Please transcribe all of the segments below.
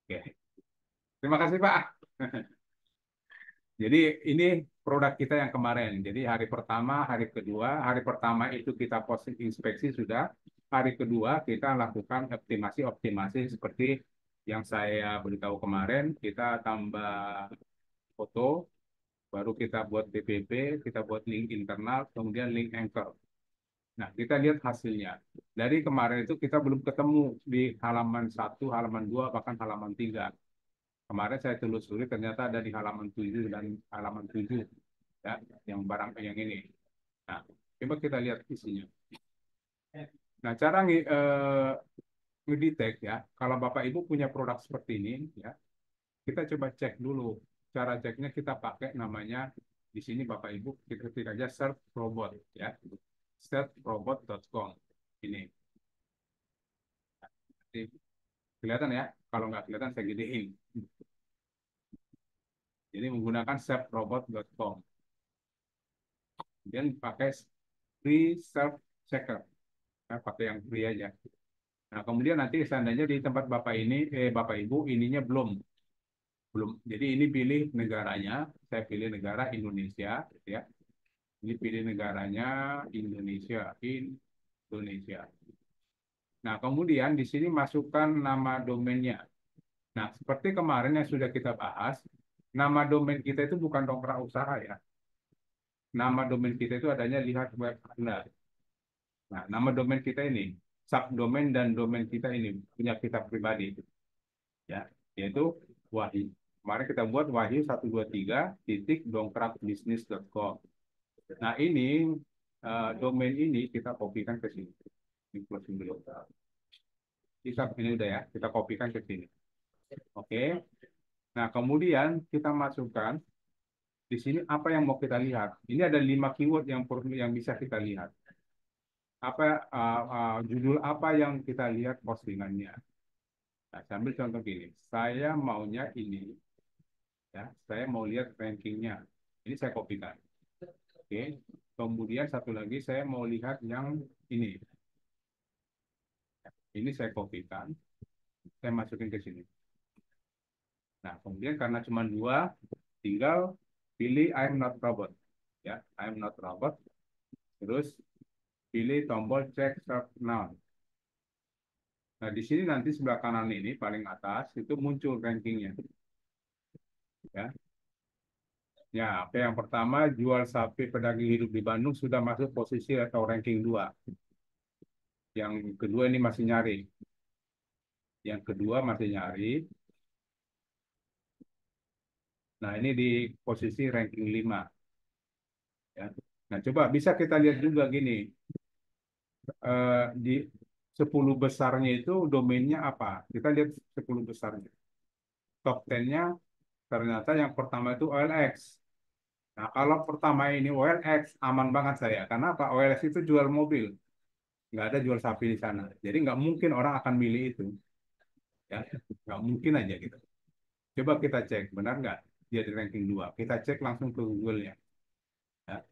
Oke. Terima kasih Pak. Jadi ini produk kita yang kemarin. Jadi hari pertama, hari kedua, hari pertama itu kita proses inspeksi sudah. Hari kedua kita lakukan optimasi seperti yang saya beritahu kemarin. Kita tambah foto, baru kita buat DPP, kita buat link internal, kemudian link anchor. Nah, kita lihat hasilnya. Dari kemarin itu kita belum ketemu di halaman 1, halaman 2, bahkan halaman 3. Kemarin saya telusuri ternyata ada di halaman 7 dan halaman 7, ya, yang barang yang ini. Nah, coba kita lihat isinya. Nah, cara ngedetect ya, kalau Bapak Ibu punya produk seperti ini, ya, kita coba cek dulu. Cara ceknya kita pakai namanya di sini Bapak Ibu kita ketik aja search robot ya. Searchrobot.com ini. Jadi, kelihatan ya? Kalau nggak kelihatan saya gedein. Jadi menggunakan searchrobot.com. Kemudian pakai free self checker. Nah, pakai yang free aja. Nah, kemudian nanti seandainya di tempat Bapak ini, Bapak Ibu, ininya belum. Belum. Jadi ini pilih negaranya. Saya pilih negara Indonesia. Ya. Ini pilih negaranya Indonesia. Indonesia. Nah, kemudian di sini masukkan nama domainnya. Nah, seperti kemarin yang sudah kita bahas, nama domain kita itu bukan dongkrak usaha ya. Nama domain kita itu adanya lihat web Anda. Nah, nama domain kita ini, subdomain dan domain kita ini punya kita pribadi, ya, yaitu Wahyu. Kemarin kita buat wahyu123.dongkrakbisnis.com. Nah, ini domain ini kita kopikan ke sini. Ini closing dulu. Kita ini udah ya, kita kopikan ke sini. Oke. Nah, kemudian kita masukkan di sini apa yang mau kita lihat. Ini ada 5 keyword yang perlu yang bisa kita lihat. Judul apa yang kita lihat postingannya. Nah, sambil contoh gini, saya maunya ini, ya, saya mau lihat rankingnya. Ini saya kopikan. Oke. Kemudian satu lagi saya mau lihat yang ini. Ini saya kopikan, saya masukin ke sini. Nah, kemudian karena cuma 2, tinggal pilih I'm not robot. Ya, I'm not robot. Terus pilih tombol check search now. Nah, di sini nanti sebelah kanan ini paling atas itu muncul rankingnya. Ya, ya, oke, yang pertama jual sapi pedaging hidup di Bandung sudah masuk posisi atau ranking 2. Yang kedua ini masih nyari. Yang kedua masih nyari. Nah, ini di posisi ranking 5. Ya. Nah, coba bisa kita lihat juga gini. Di 10 besarnya itu domainnya apa? Kita lihat 10 besarnya. Top 10-nya ternyata yang pertama itu OLX. Nah, kalau pertama ini OLX, aman banget saya. Karena apa? OLX itu jual mobil. Nggak ada jual sapi di sana. Jadi nggak mungkin orang akan milih itu. Ya, nggak mungkin aja gitu. Coba kita cek, benar nggak dia di ranking 2. Kita cek langsung ke Google-nya. Ya,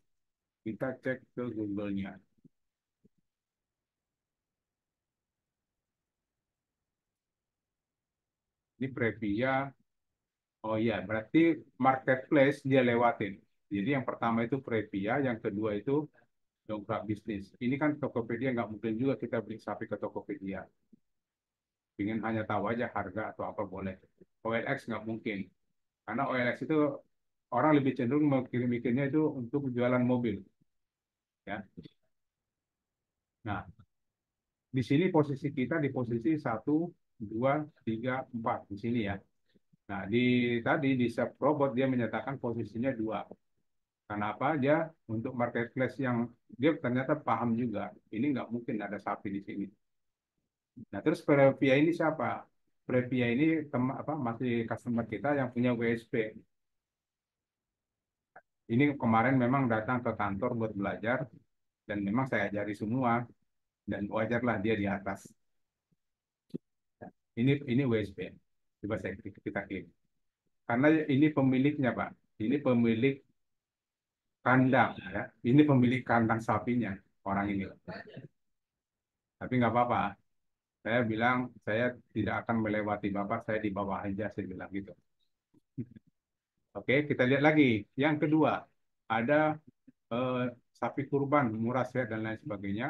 kita cek ke Google-nya. Ini Previa. Oh iya, berarti marketplace dia lewatin. Jadi yang pertama itu Previa, yang kedua itu dongkrak bisnis. Ini kan Tokopedia, nggak mungkin juga kita beli sapi ke Tokopedia. Ingin hanya tahu aja harga atau apa boleh. OLX nggak mungkin. Karena OLX itu orang lebih cenderung mikirnya itu untuk jualan mobil. Ya. Nah, di sini posisi kita di posisi 1, 2, 3, 4 di sini ya. Nah, tadi di sub robot dia menyatakan posisinya 2. Karena apa? Dia untuk marketplace yang dia ternyata paham juga. Ini nggak mungkin ada sapi di sini. Nah, terus Previa ini siapa? Previa ini masih customer kita yang punya WSP. Ini kemarin memang datang ke kantor buat belajar dan memang saya ajari semua dan wajarlah dia di atas. Ini WSP. Coba kita klik. Karena ini pemiliknya, Pak. Ini pemilik kandang ya. Ini pemilik kandang sapinya orang ini. Tapi nggak apa-apa. Saya bilang saya tidak akan melewati Bapak, saya di bawah aja, saya bilang gitu. Oke, kita lihat lagi. Yang kedua, ada eh, sapi kurban, murah sehat dan lain sebagainya.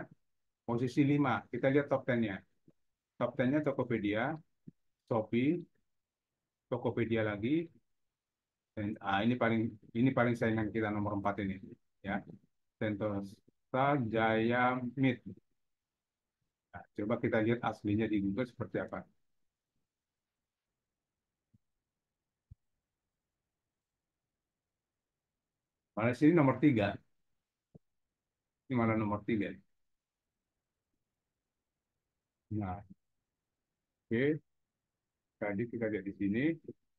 Posisi 5, kita lihat top 10-nya. Top 10-nya Tokopedia, Shopee, Tokopedia lagi, dan ini paling saingan kita nomor 4 ini, ya. Sentosa Jaya Meat. Nah, coba kita lihat aslinya di Google seperti apa. Malah sini nomor 3. Ini malah nomor 3. Nah, oke. Tadi kita lihat di sini.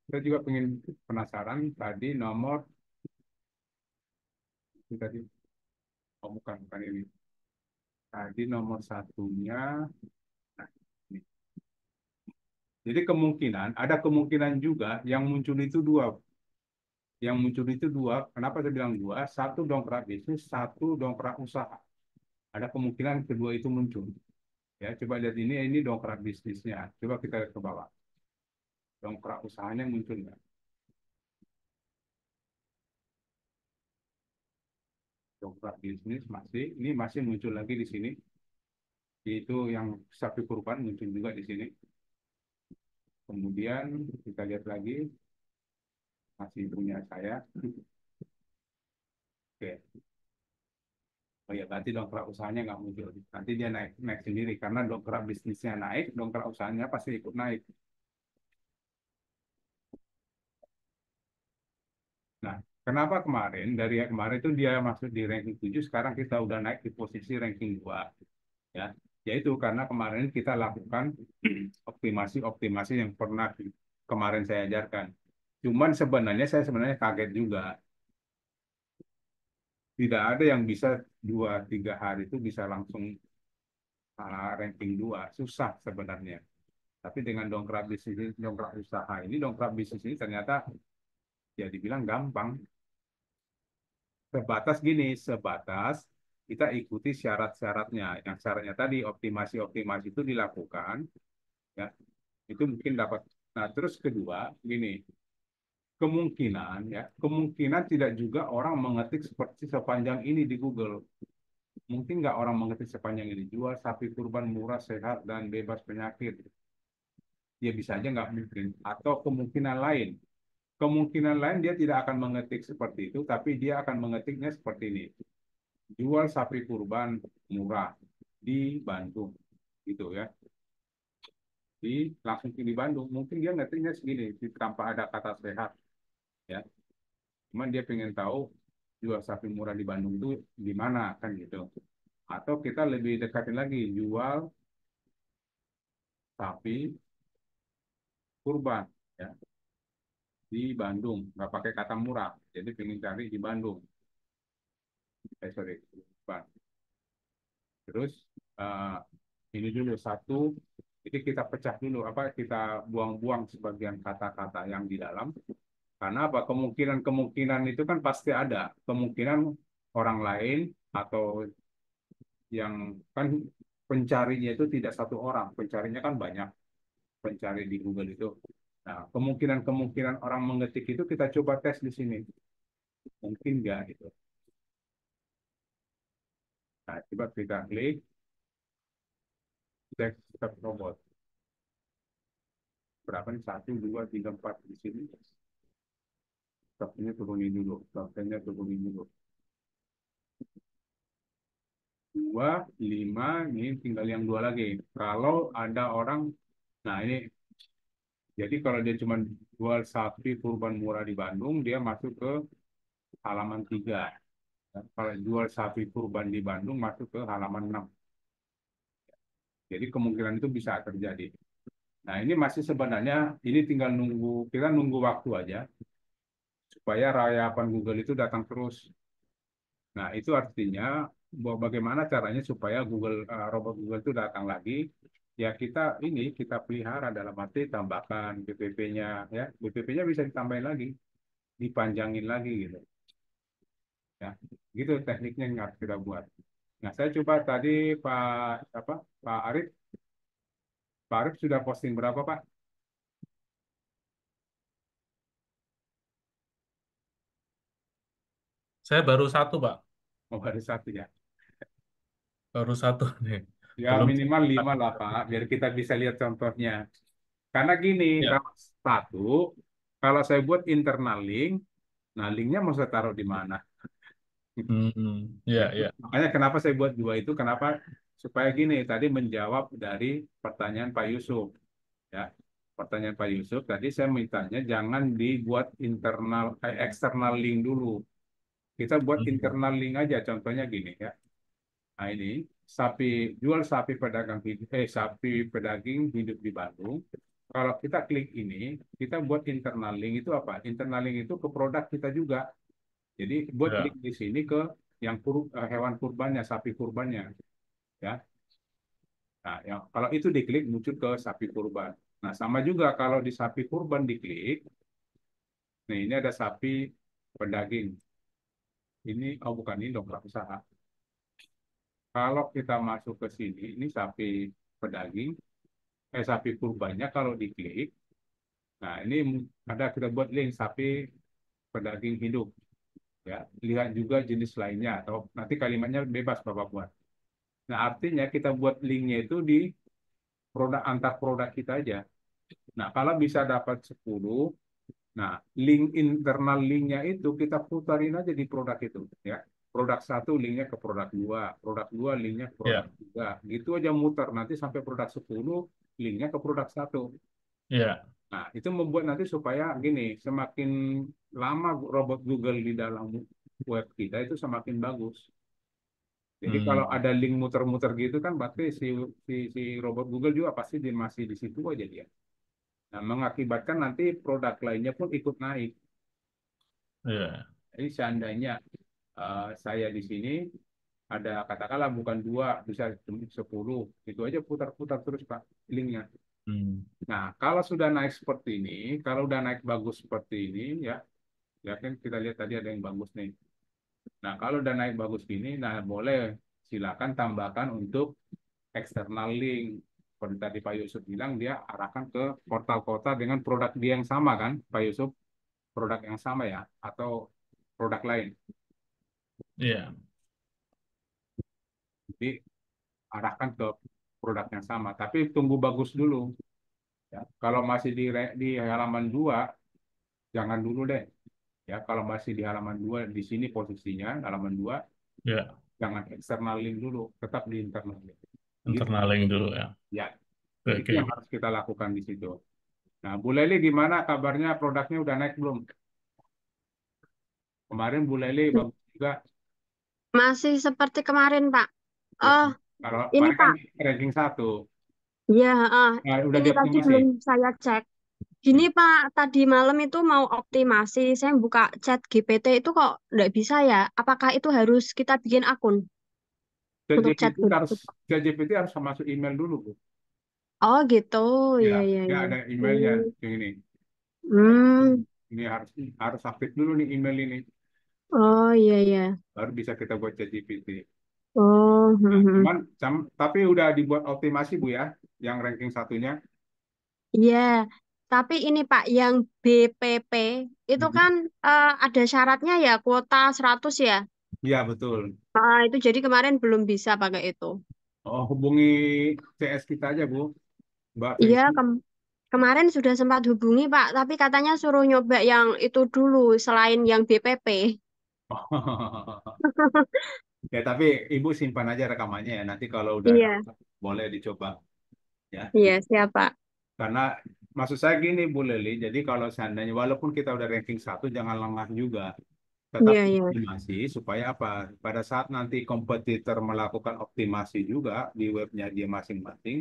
Saya juga pengen penasaran tadi nomor ini tadi. Oh, bukan ini. Tadi nomor satunya. Nah, ini. Jadi ada kemungkinan juga yang muncul itu dua. Yang muncul itu dua. Kenapa saya bilang dua? Satu dongkrak bisnis, satu dongkrak usaha. Ada kemungkinan kedua itu muncul. Ya, coba lihat ini dongkrak bisnisnya. Coba kita lihat ke bawah. Dongkrak usahanya muncul nggak? Dongkrak bisnis ini masih muncul lagi di sini. Itu yang sapi kurban muncul juga di sini. Kemudian kita lihat lagi masih punya saya. Oke. Oh ya, berarti dongkrak usahanya nggak muncul. Nanti dia naik naik sendiri karena dongkrak bisnisnya naik, dongkrak usahanya pasti ikut naik. Nah, kenapa kemarin itu dia masuk di ranking 7, sekarang kita udah naik di posisi ranking 2, ya. Yaitu karena kemarin kita lakukan optimasi-optimasi yang pernah kemarin saya ajarkan. Cuman saya sebenarnya kaget juga. Tidak ada yang bisa 2-3 hari itu bisa langsung ranking 2. Susah sebenarnya. Tapi dengan dongkrak usaha ini, dongkrak bisnis ini ternyata ya dibilang gampang. Sebatas kita ikuti syarat-syaratnya. Yang syaratnya tadi optimasi-optimasi itu dilakukan, ya itu mungkin dapat. Nah, terus kedua, gini, kemungkinan tidak juga orang mengetik seperti sepanjang ini di Google. Mungkin nggak orang mengetik sepanjang ini, jual sapi kurban murah, sehat, dan bebas penyakit. Ya bisa aja nggak mungkin. Atau kemungkinan lain dia tidak akan mengetik seperti itu, tapi dia akan mengetiknya seperti ini. Jual sapi kurban murah di Bandung, gitu ya. Langsung di Bandung, mungkin dia ngetiknya segini, tanpa ada kata sehat, ya. Cuman dia pengen tahu jual sapi murah di Bandung itu di mana kan gitu. Atau kita lebih dekatin lagi, jual sapi kurban, ya, di Bandung, nggak pakai kata murah. Jadi pengen cari di Bandung. Sorry, kurban. Terus uh, ini dulu satu, jadi kita pecah dulu apa kita buang-buang sebagian kata-kata yang di dalam. Karena apa? Kemungkinan-kemungkinan itu kan pasti ada. Kemungkinan orang lain atau yang kan pencarinya itu tidak satu orang, pencarinya kan banyak pencari di Google itu. Nah, kemungkinan-kemungkinan orang mengetik itu kita coba tes di sini. Mungkin nggak gitu. Nah, coba kita klik cek step robot. Berapa nih? 1, 2, 3, 4 di sini. Stopnya turunin dulu. Stopnya turunin dulu. 2, 5, ini tinggal yang dua lagi. Kalau ada orang, nah ini, jadi kalau dia cuma jual sapi kurban murah di Bandung, dia masuk ke halaman 3. Kalau jual sapi kurban di Bandung, masuk ke halaman 6. Jadi kemungkinan itu bisa terjadi. Nah ini masih sebenarnya, ini tinggal kita nunggu waktu aja, supaya rayapan Google itu datang terus. Nah, itu artinya bahwa bagaimana caranya supaya robot Google itu datang lagi. Ya kita pelihara dalam arti tambahkan BPP-nya, ya. BPP-nya bisa ditambahin lagi, dipanjangin lagi gitu. Ya, gitu tekniknya yang harus kita buat. Nah, saya coba tadi Pak Arif Pak Arif sudah posting berapa, Pak? Saya baru satu, Pak. Oh, baru satu ya. Baru satu nih. Ya Belum. minimal 5 lah, Pak, biar kita bisa lihat contohnya. Karena gini, Ya. kalau satu, kalau saya buat internal link, nah linknya mau saya taruh di mana? Ya, Itu ya. makanya kenapa saya buat dua itu, kenapa? Supaya gini, tadi menjawab dari pertanyaan Pak Yusuf. Ya, pertanyaan Pak Yusuf, tadi saya mintanya jangan dibuat eksternal link dulu. Kita buat Hmm, internal link aja, contohnya gini ya. Nah ini jual sapi pedagang hidup, sapi pedaging hidup di Bandung. Kalau kita klik ini, kita buat internal link itu apa? Internal link itu ke produk kita juga. Jadi buat link ya. di sini ke yang hewan kurbannya, sapi kurbannya, ya. Nah, kalau itu diklik muncul ke sapi kurban. Nah, sama juga kalau di sapi kurban diklik, nah ini ada sapi pedaging. Ini, oh bukan ini dong, usaha. Kalau kita masuk ke sini, ini sapi pedaging, sapi kurbannya kalau diklik, nah ini ada kita buat link sapi pedaging hidup, ya. Lihat juga jenis lainnya atau nanti kalimatnya bebas Bapak buat. Nah, artinya kita buat linknya itu di produk antar produk kita aja. Nah, kalau bisa dapat 10, nah link internal linknya itu kita putarin aja di produk itu, ya. Produk satu linknya ke produk dua linknya ke produk Ya. tiga, gitu aja muter nanti sampai produk 10 linknya ke produk satu. Ya. Nah, itu membuat nanti supaya gini, semakin lama robot Google di dalam web kita itu semakin bagus. Jadi kalau Hmm, ada link muter-muter gitu kan berarti si robot Google juga pasti masih di situ aja dia. Nah, mengakibatkan nanti produk lainnya pun ikut naik. ya. Jadi seandainya saya di sini ada katakanlah bukan dua, bisa 10, itu aja putar-putar terus Pak linknya. Hmm, Nah, kalau sudah naik seperti ini, kalau udah naik bagus seperti ini, ya, ya kan kita lihat tadi ada yang bagus nih. Nah, kalau udah naik bagus gini, nah boleh silakan tambahkan untuk eksternal link. Seperti tadi Pak Yusuf bilang, dia arahkan ke portal kota dengan produk dia yang sama kan, Pak Yusuf? Produk yang sama ya, atau produk lain. ya. Jadi arahkan ke produk yang sama. Tapi tunggu bagus dulu. Ya. Kalau masih di halaman 2, jangan dulu deh. Ya, kalau masih di halaman 2 di sini posisinya, halaman 2, Ya. jangan eksternal link dulu, tetap di internal link. Gitu. Internaling dulu ya. Ya, Oke, itu oke, yang oke. harus kita lakukan di situ. Nah, Bu Leli gimana kabarnya produknya udah naik belum? Kemarin Bu Leli bagus juga. Masih seperti kemarin, Pak. Ya. Oh, Kalau ini kemarin kan Pak. ranking 1. Ya, Nah, udah ini tadi dioptimasi. belum saya cek. Gini, Hmm. Pak, tadi malam itu mau optimasi. Saya buka chat GPT itu kok nggak bisa ya? Apakah itu harus kita bikin akun untuk chat ChatGPT harus GPT? ChatGPT harus masuk email dulu, Bu. Oh, gitu. Ya, Iya, iya, dia iya. ada emailnya Hmm. yang ini. Hmm. Ini harus harus aktif dulu nih email ini, Oh, iya, iya. baru bisa kita buat ChatGPT. Oh, Nah, hmm, hmm. tapi udah dibuat optimasi Bu ya, yang ranking satunya. Iya. Tapi ini Pak, yang BPP itu Mhm. kan ada syaratnya ya, kuota 100 ya. Iya betul. Itu jadi kemarin belum bisa pakai itu. Oh, hubungi CS kita aja Bu, Mbak Iya, Feby. kemarin sudah sempat hubungi Pak, tapi katanya suruh nyoba yang itu dulu selain yang BPP. Ya, tapi Ibu simpan aja rekamannya ya. Nanti kalau udah Iya, dapat, boleh dicoba ya. iya siap Pak. Karena maksud saya gini Bu Leli, jadi kalau seandainya walaupun kita udah ranking 1, jangan lengah juga. Tetap Iya, iya. optimasi supaya apa? Pada saat nanti kompetitor melakukan optimasi juga di webnya dia masing-masing,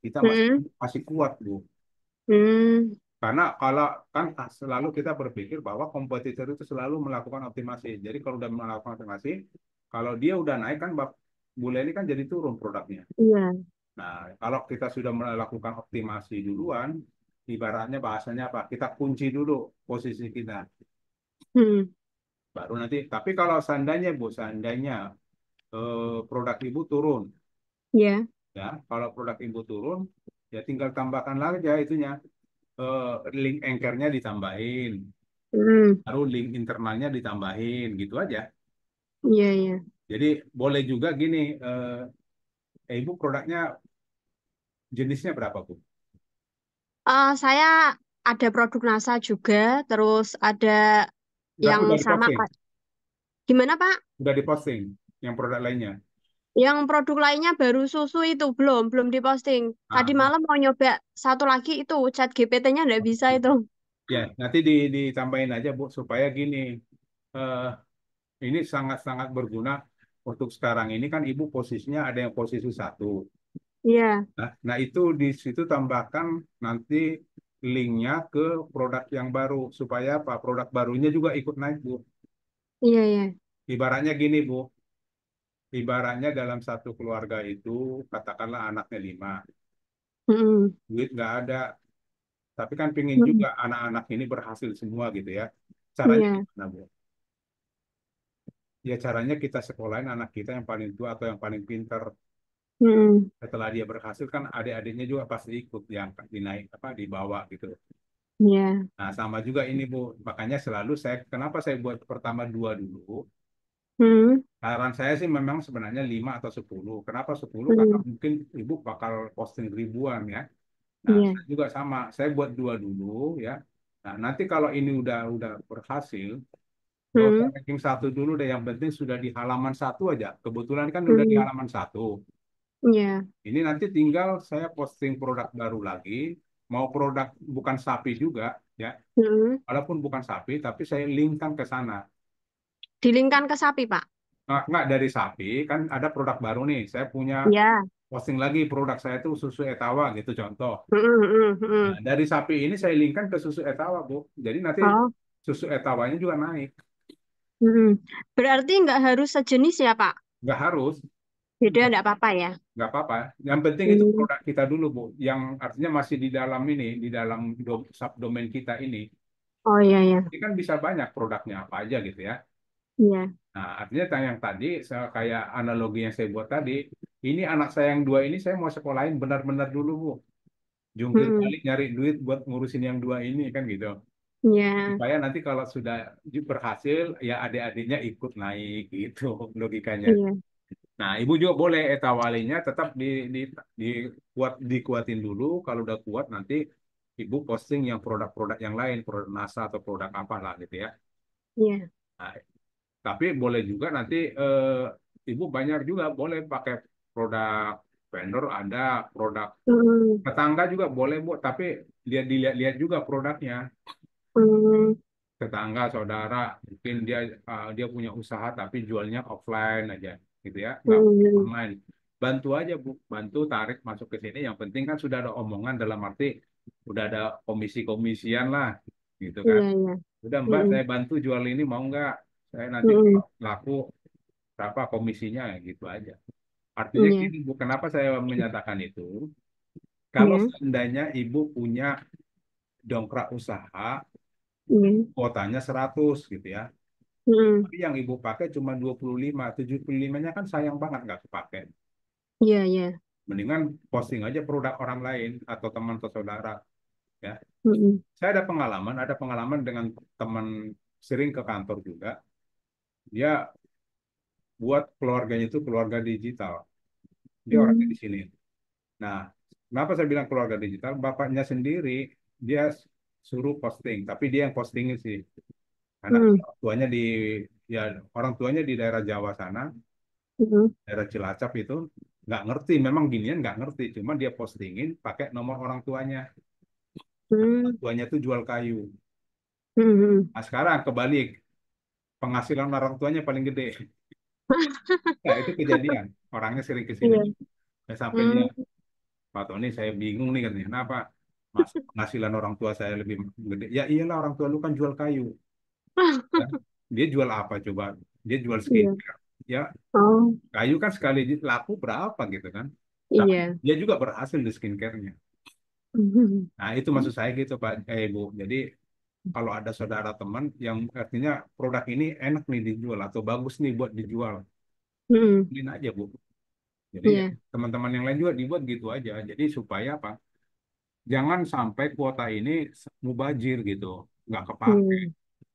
kita masih Hmm, masih kuat Bu. hmm, Karena kalau kan selalu kita berpikir bahwa kompetitor itu selalu melakukan optimasi. Jadi kalau udah melakukan optimasi, kalau dia udah naik kan Bu Leli kan jadi turun produknya. iya. Nah, kalau kita sudah melakukan optimasi duluan, ibaratnya bahasanya apa? Kita kunci dulu posisi kita. Hmm, Baru nanti, tapi kalau seandainya Bu, seandainya produk Ibu turun, iya. ya, kalau produk Ibu turun, ya tinggal tambahkan lagi ya itunya, link anchor-nya ditambahin, Hmm. baru link internalnya ditambahin, gitu aja. Iya, iya. Jadi boleh juga gini, Ibu produknya jenisnya berapa, Bu? Saya ada produk NASA juga, terus ada Berarti yang udah sama diposting, Pak. Gimana Pak? udah diposting yang produk lainnya. Yang produk lainnya baru susu itu belum diposting. Ah, Tadi malam mau nyoba satu lagi itu chat GPT-nya nggak bisa itu. ya, nanti ditambahin aja, Bu, supaya gini, eh, ini sangat-sangat berguna untuk sekarang ini kan Ibu posisinya ada yang posisi satu. Iya, Nah, itu di situ tambahkan nanti linknya ke produk yang baru supaya apa? Produk barunya juga ikut naik, Bu. iya, iya. Ibaratnya gini, Bu. Ibaratnya dalam satu keluarga itu katakanlah anaknya 5, Mm-mm. duit nggak ada, tapi kan pingin Mm-mm. juga anak-anak ini berhasil semua gitu ya. Caranya Iya. gimana, Bu? Ya caranya kita sekolahin anak kita yang paling tua atau yang paling pinter. Mm-mm. Setelah dia berhasil kan adik-adiknya juga pasti ikut yang dinaik apa dibawa gitu. Iya. Nah, sama juga ini, Bu. Makanya selalu kenapa saya buat pertama 2 dulu. Mm-mm. Saran saya sih memang sebenarnya 5 atau 10. Kenapa 10? Karena Mm-mm. mungkin Ibu bakal posting ribuan ya. Nah, Iya. saya juga sama. Saya buat 2 dulu ya. Nah, nanti kalau ini udah berhasil, nggak usah Mm-mm. ranking 1 dulu deh. Yang penting sudah di halaman 1 aja. Kebetulan kan udah di Mm-mm. halaman 1. Iya. Ini nanti tinggal saya posting produk baru lagi. Mau produk bukan sapi juga ya. Mm-mm. Walaupun bukan sapi, tapi saya linkkan ke sana. Dilingkan ke sapi Pak. Nah, nggak dari sapi, kan ada produk baru nih. Saya punya Iya. posting lagi produk saya itu susu Etawa gitu contoh. Mm-mm. Mm-mm. Nah, Mm-mm. dari sapi ini saya linkkan ke susu Etawa, Bu. Jadi nanti Oh. susu Etawanya juga naik. Mm-mm. Berarti nggak harus sejenis ya Pak? Nggak harus, Beda nggak apa-apa ya? nggak apa-apa. Yang penting itu Hmm. produk kita dulu, Bu. Yang artinya masih di dalam ini, di dalam subdomain kita ini. Oh iya, iya. Ini kan bisa banyak produknya apa aja gitu ya. Iya. Nah, artinya yang tadi, kayak analogi yang saya buat tadi, ini anak saya yang 2 ini saya mau sekolahin benar-benar dulu, Bu. Jungkir Mm-mm. balik nyari duit buat ngurusin yang 2 ini kan gitu. Iya. Supaya nanti kalau sudah berhasil, ya adik-adiknya ikut naik gitu logikanya. Iya. Nah, ibu juga boleh etawalinya tetap dikuatin dulu. Kalau udah kuat nanti ibu posting yang produk-produk yang lain, produk NASA atau produk apalah gitu ya. Iya. Nah, tapi boleh juga nanti ibu banyak juga boleh pakai produk vendor ada, produk Mm-mm. tetangga juga boleh, Bu, tapi dilihat-lihat juga produknya. Mm. Tetangga, saudara, mungkin dia punya usaha tapi jualnya offline aja, gitu ya, nggak Mm. online. Bantu aja, Bu, bantu tarik masuk ke sini. Yang penting kan sudah ada omongan dalam arti udah ada komisi-komisian lah, gitu kan. Iya, iya. Udah Mbak, Mm-mm. saya bantu jual ini mau nggak? Saya nanti kalau Mm-mm. laku berapa komisinya ya, gitu aja. Artinya Iya. gini, Bu, kenapa saya menyatakan itu? Kalau Iya. seandainya Ibu punya dongkrak usaha, Iya. kuotanya 100 gitu ya. Mm-mm. Tapi yang ibu pakai cuma 25, 75-nya kan sayang banget nggak kepake. Iya, iya. Mendingan posting aja produk orang lain atau teman atau saudara. Ya, Mm-mm. saya ada pengalaman dengan teman sering ke kantor juga. Dia buat keluarganya itu keluarga digital. Dia orangnya Mm. di sini. Nah, kenapa saya bilang keluarga digital? Bapaknya sendiri dia suruh posting, tapi dia yang postingin sih. Karena Mm. tuanya ya orang tuanya di daerah Jawa sana, Mm. daerah Cilacap itu nggak ngerti, memang ginian nggak ngerti, cuma dia postingin pakai nomor orang tuanya. Nah, orang Mm. tuanya tuh jual kayu. Mm. Nah, sekarang kebalik, penghasilan orang tuanya paling gede. Nah, itu kejadian, orangnya sering ke sini. Iya. Ya, sampai dia, Mm. Pak Tony saya bingung nih katanya, kenapa? Mas, penghasilan orang tua saya lebih gede. Ya iyalah, orang tua lu kan jual kayu. Ya. Dia jual apa coba? Dia jual Iya. skincare. Ya, Oh. kayu kan sekali laku berapa gitu kan. Tapi Iya. dia juga berhasil di skincare-nya. Mm. Nah, itu maksud saya gitu, Pak, Bu. Jadi, kalau ada saudara teman yang artinya produk ini enak nih dijual atau bagus nih buat dijual, Mm. beliin aja, Bu. Jadi, Iya. teman-teman yang lain juga dibuat gitu aja. Jadi, supaya apa? jangan sampai kuota ini mubazir gitu, nggak kepake. Hmm.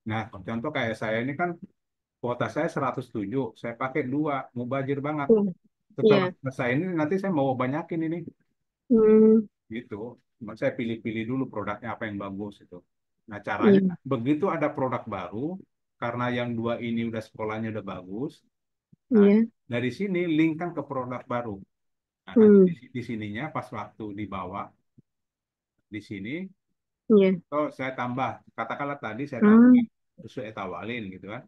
Nah, contoh kayak saya ini kan kuota saya 107, saya pakai dua, mubazir banget. Iya. Setelah Iya. selesai ini nanti saya mau banyakin ini, Hmm. gitu. Saya pilih-pilih dulu produknya apa yang bagus itu. Nah, caranya Iya. begitu ada produk baru, karena yang dua ini udah sekolahnya udah bagus, nah Iya. dari sini link kan ke produk baru. Nah, nanti Hmm. di sininya pas waktu dibawa di sini, Iya. oh saya tambah, katakanlah tadi saya tambah Hmm. susu etawalin gitu kan.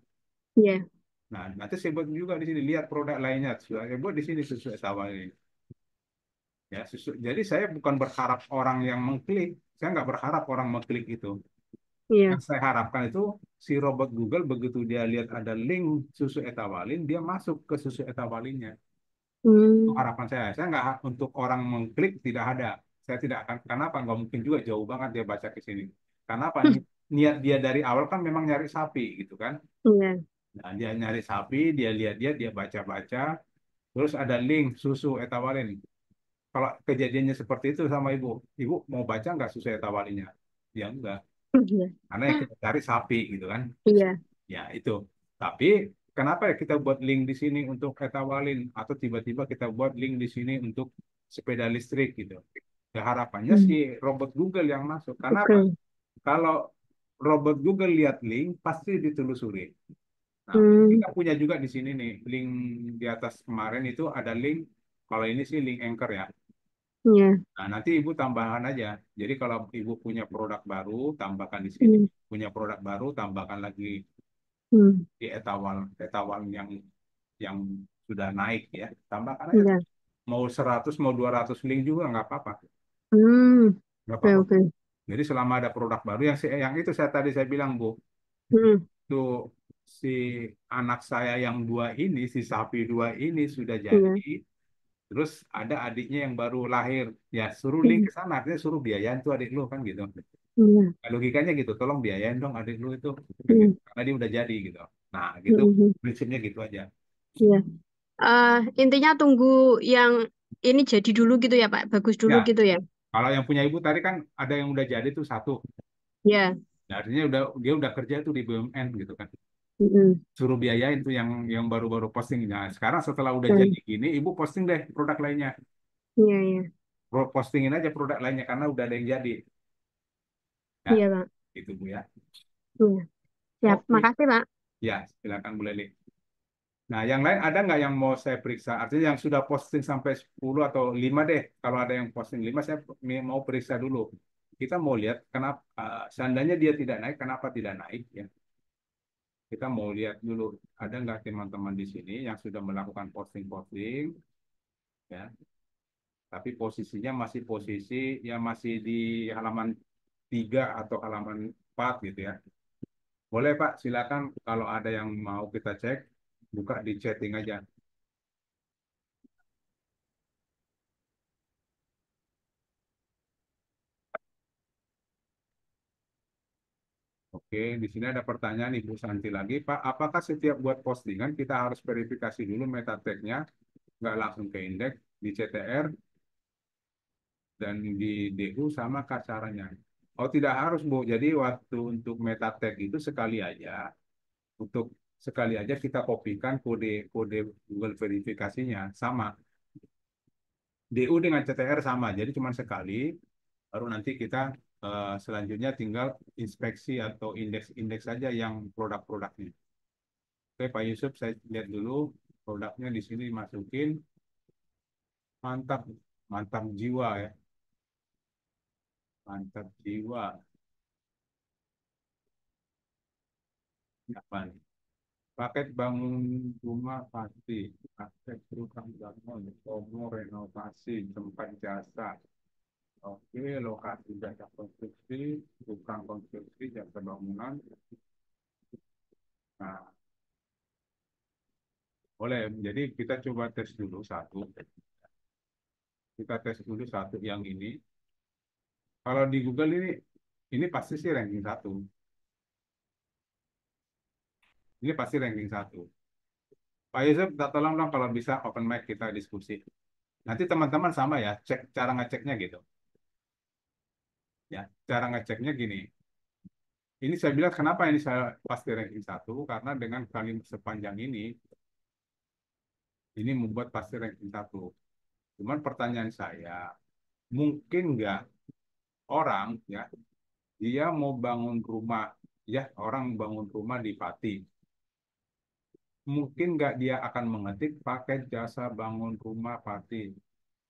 Iya. Nah, nanti saya buat juga di sini lihat produk lainnya, saya buat di sini susu etawalin. Ya, susu. Jadi saya bukan berharap orang yang mengklik, saya nggak berharap orang mengklik itu. Iya. Yang saya harapkan itu si robot Google begitu dia lihat ada link susu etawalin, dia masuk ke susu etawalinnya. Itu Hmm. harapan saya. Saya nggak untuk orang mengklik tidak ada. Saya tidak akan. Kenapa? Nggak mungkin juga jauh banget dia baca ke sini. Karena apa? Niat dia dari awal kan memang nyari sapi gitu kan. Iya. Nah, dia nyari sapi, dia lihat dia baca-baca, terus ada link susu etawalin. Kalau kejadiannya seperti itu sama ibu, ibu mau baca nggak susu etawalinnya? Ya enggak. Iya. Karena yang kita cari sapi gitu kan. Iya. Ya, itu. Tapi kenapa ya kita buat link di sini untuk etawalin atau tiba-tiba kita buat link di sini untuk sepeda listrik gitu. Ya harapannya si Hmm. robot Google yang masuk. Kenapa? Oke. Kalau robot Google lihat link pasti ditelusuri. Nah, Hmm. kita punya juga di sini nih link di atas kemarin itu ada link. Kalau ini sih link anchor ya. Iya. Nah, nanti ibu tambahkan aja. Jadi kalau ibu punya produk baru, tambahkan di sini. Hmm. Punya produk baru, tambahkan lagi Hmm. di etawal etawal yang sudah naik ya tambahkan aja Iya. mau 100 mau 200 link juga nggak apa-apa Hmm. nggak Oke. apa-apa Oke. jadi selama ada produk baru yang itu saya tadi saya bilang Bu Hmm. tuh si anak saya yang dua ini si sapi dua ini sudah jadi Iya. terus ada adiknya yang baru lahir ya suruh link Hmm. ke sana artinya suruh biayain tuh adik lu kan gitu. Iya. Nah, logikanya gitu tolong biayain dong adik lu itu kayak Hmm. gitu karena dia udah jadi gitu nah gitu Hmm. Hmm. prinsipnya gitu aja. Iya. Eh, intinya tunggu yang ini jadi dulu gitu ya Pak, bagus dulu Ya, gitu ya. kalau yang punya ibu tadi kan ada yang udah jadi tuh satu. Ya. Nah, artinya dia udah kerja tuh di BUMN gitu kan. Hmm. Suruh biayain tuh yang baru-baru posting. Nah, sekarang setelah udah jadi Hmm. gini, ibu posting deh produk lainnya. Iya, iya. Postingin aja produk lainnya karena udah ada yang jadi. Ya, Iya, Pak. itu Bu ya. Iya. Siap. Oke, Makasih, Pak. ya silakan Bu Leli. Nah, yang lain ada nggak yang mau saya periksa? Artinya yang sudah posting sampai 10 atau 5 deh. Kalau ada yang posting 5, saya mau periksa dulu. Kita mau lihat kenapa, seandainya dia tidak naik, kenapa tidak naik ya. Kita mau lihat dulu ada nggak teman-teman di sini yang sudah melakukan posting-posting ya tapi posisinya masih posisi yang masih di halaman 3 atau halaman 4 gitu ya boleh Pak silakan kalau ada yang mau kita cek buka di chatting aja. Oke di sini ada pertanyaan Ibu Santi lagi Pak apakah setiap buat postingan kita harus verifikasi dulu meta tag-nya nggak langsung ke indeks di CTR dan di DU sama kasarannya. Oh tidak harus Bu. Jadi waktu untuk meta tag itu untuk sekali aja kita kopikan kode Google verifikasinya sama. DU dengan CTR sama. Jadi cuma sekali. Baru nanti kita selanjutnya tinggal inspeksi atau indeks-indeks saja yang produk-produknya. Oke Pak Yusuf, saya lihat dulu produknya di sini masukin. Mantap, mantap jiwa ya, mantap jiwa. Apa nih? Paket bangun rumah pasti, paket tukang bangun, promo renovasi, tempat jasa. Oke, lokasi jasa konstruksi, tukang konstruksi, jasa bangunan. Nah, boleh. Jadi kita coba tes dulu satu. Kita tes dulu satu yang ini. Kalau di Google ini pasti sih ranking satu. Ini pasti ranking satu. Pak Yusuf, tak tolong dong kalau bisa open mic kita diskusi. Nanti teman-teman sama ya, cek cara ngeceknya gitu. Ya, cara ngeceknya gini. Ini saya bilang kenapa ini saya pasti ranking satu karena dengan kalimat sepanjang ini membuat pasti ranking satu. Cuman pertanyaan saya, mungkin nggak orang ya dia mau bangun rumah ya orang bangun rumah di Pati, mungkin nggak dia akan mengetik paket jasa bangun rumah Pati,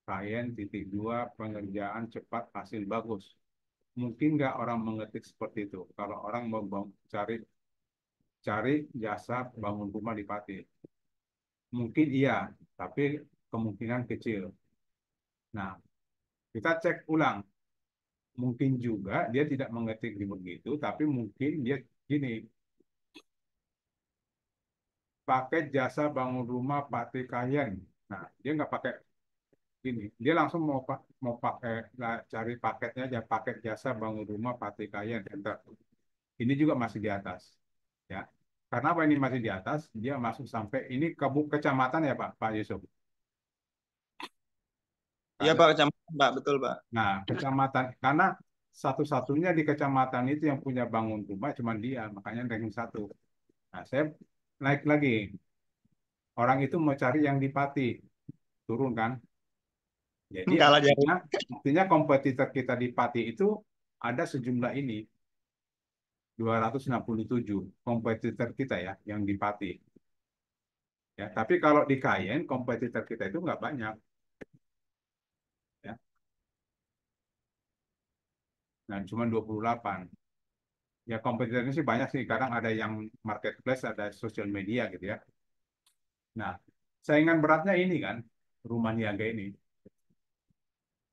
Kayen titik dua pengerjaan cepat hasil bagus. Mungkin nggak orang mengetik seperti itu. Kalau orang mau cari cari jasa bangun rumah di Pati, mungkin iya, tapi kemungkinan kecil. Nah, kita cek ulang. Mungkin juga dia tidak mengetik di begitu, tapi mungkin dia gini, paket jasa bangun rumah Pati Kayen. Nah, dia nggak pakai gini, dia langsung mau pakai cari paketnya aja, paket jasa bangun rumah Pati Kayen. Enter. Ini juga masih di atas, ya. Karena apa ini masih di atas? Dia masuk sampai ini ke kecamatan ya Pak Yusuf. Iya Karena, Pak, kecamatan Pak, betul Pak. nah kecamatan karena satu-satunya di kecamatan itu yang punya bangun rumah cuma dia, makanya ranking satu. Nah, saya naik lagi. Orang itu mau cari yang di Pati, turun kan? Jadi Kalah jauh. artinya kompetitor kita di Pati itu ada sejumlah ini 267 kompetitor kita ya yang di Pati. Ya, tapi kalau di Kayen kompetitor kita itu nggak banyak. Ya. Nah, cuma 28. Ya kompetitornya sih banyak sih. Kadang ada yang marketplace, ada sosial media gitu ya. Nah, saingan beratnya ini kan, rumah niaga ini.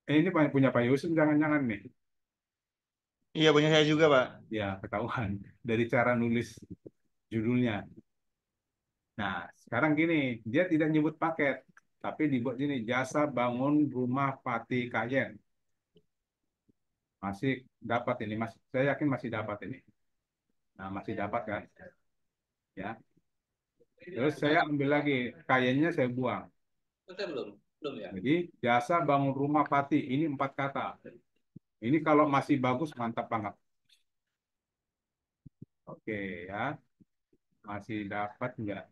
Ini punya Pak Yusuf jangan-jangan nih. Iya punya saya juga Pak. Ya, ketahuan dari cara nulis judulnya. Nah, sekarang gini, dia tidak nyebut paket, tapi dibuat ini jasa bangun rumah Pati Kayen. Masih dapat ini, saya yakin masih dapat ini. Nah, masih dapat kan? Ya. Terus saya ambil lagi, Kayennya saya buang. Belum ya. Jadi jasa bangun rumah Pati ini 4 kata. Ini kalau masih bagus mantap banget. Oke ya, masih dapat enggak?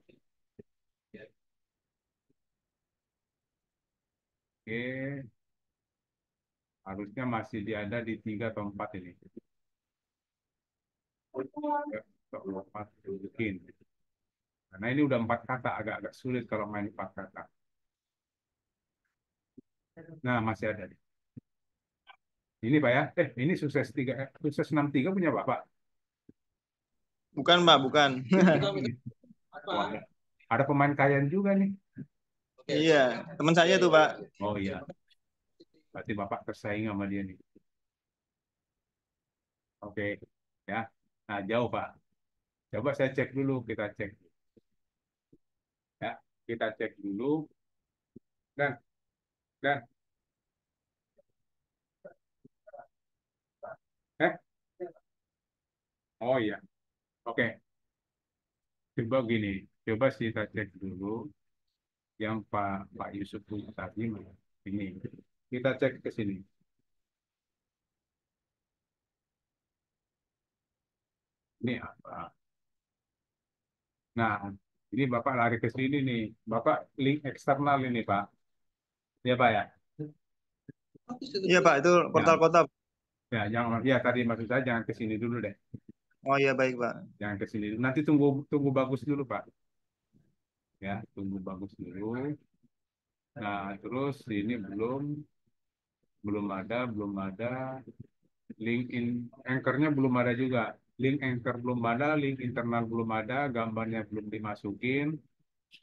Oke, harusnya masih ada di 3 atau 4 ini. 3 atau 4 mungkin. Karena ini udah 4 kata, agak-agak sulit kalau main 4 kata. Nah, masih ada. Ini Pak ya, ini sukses 3, sukses 63 punya Bapak. Bukan Pak, bukan. Wah, ada pemain Kayen juga nih. Iya, teman saya tuh Pak. Oh iya, berarti Bapak tersaing sama dia nih. Oke, ya. Nah, jauh Pak. Coba saya cek dulu, kita cek. Ya, kita cek dulu. Dan eh, oh iya, oke. Coba gini, coba kita cek dulu yang Pak Yusuf punya tadi. Ini, kita cek ke sini. Ini apa? Nah, ini Bapak lari ke sini nih. Bapak link eksternal ini Pak. Ya Pak ya. Iya Pak, itu portal Ya, kota. ya jangan ya tadi maksud saya jangan ke sini dulu deh. Oh iya baik Pak. Jangan ke sini dulu. Nanti tunggu tunggu bagus dulu Pak. Ya, tunggu bagus dulu. Nah, terus ini belum ada link anchornya belum ada juga. Link anchor belum ada, link internal belum ada, gambarnya belum dimasukin.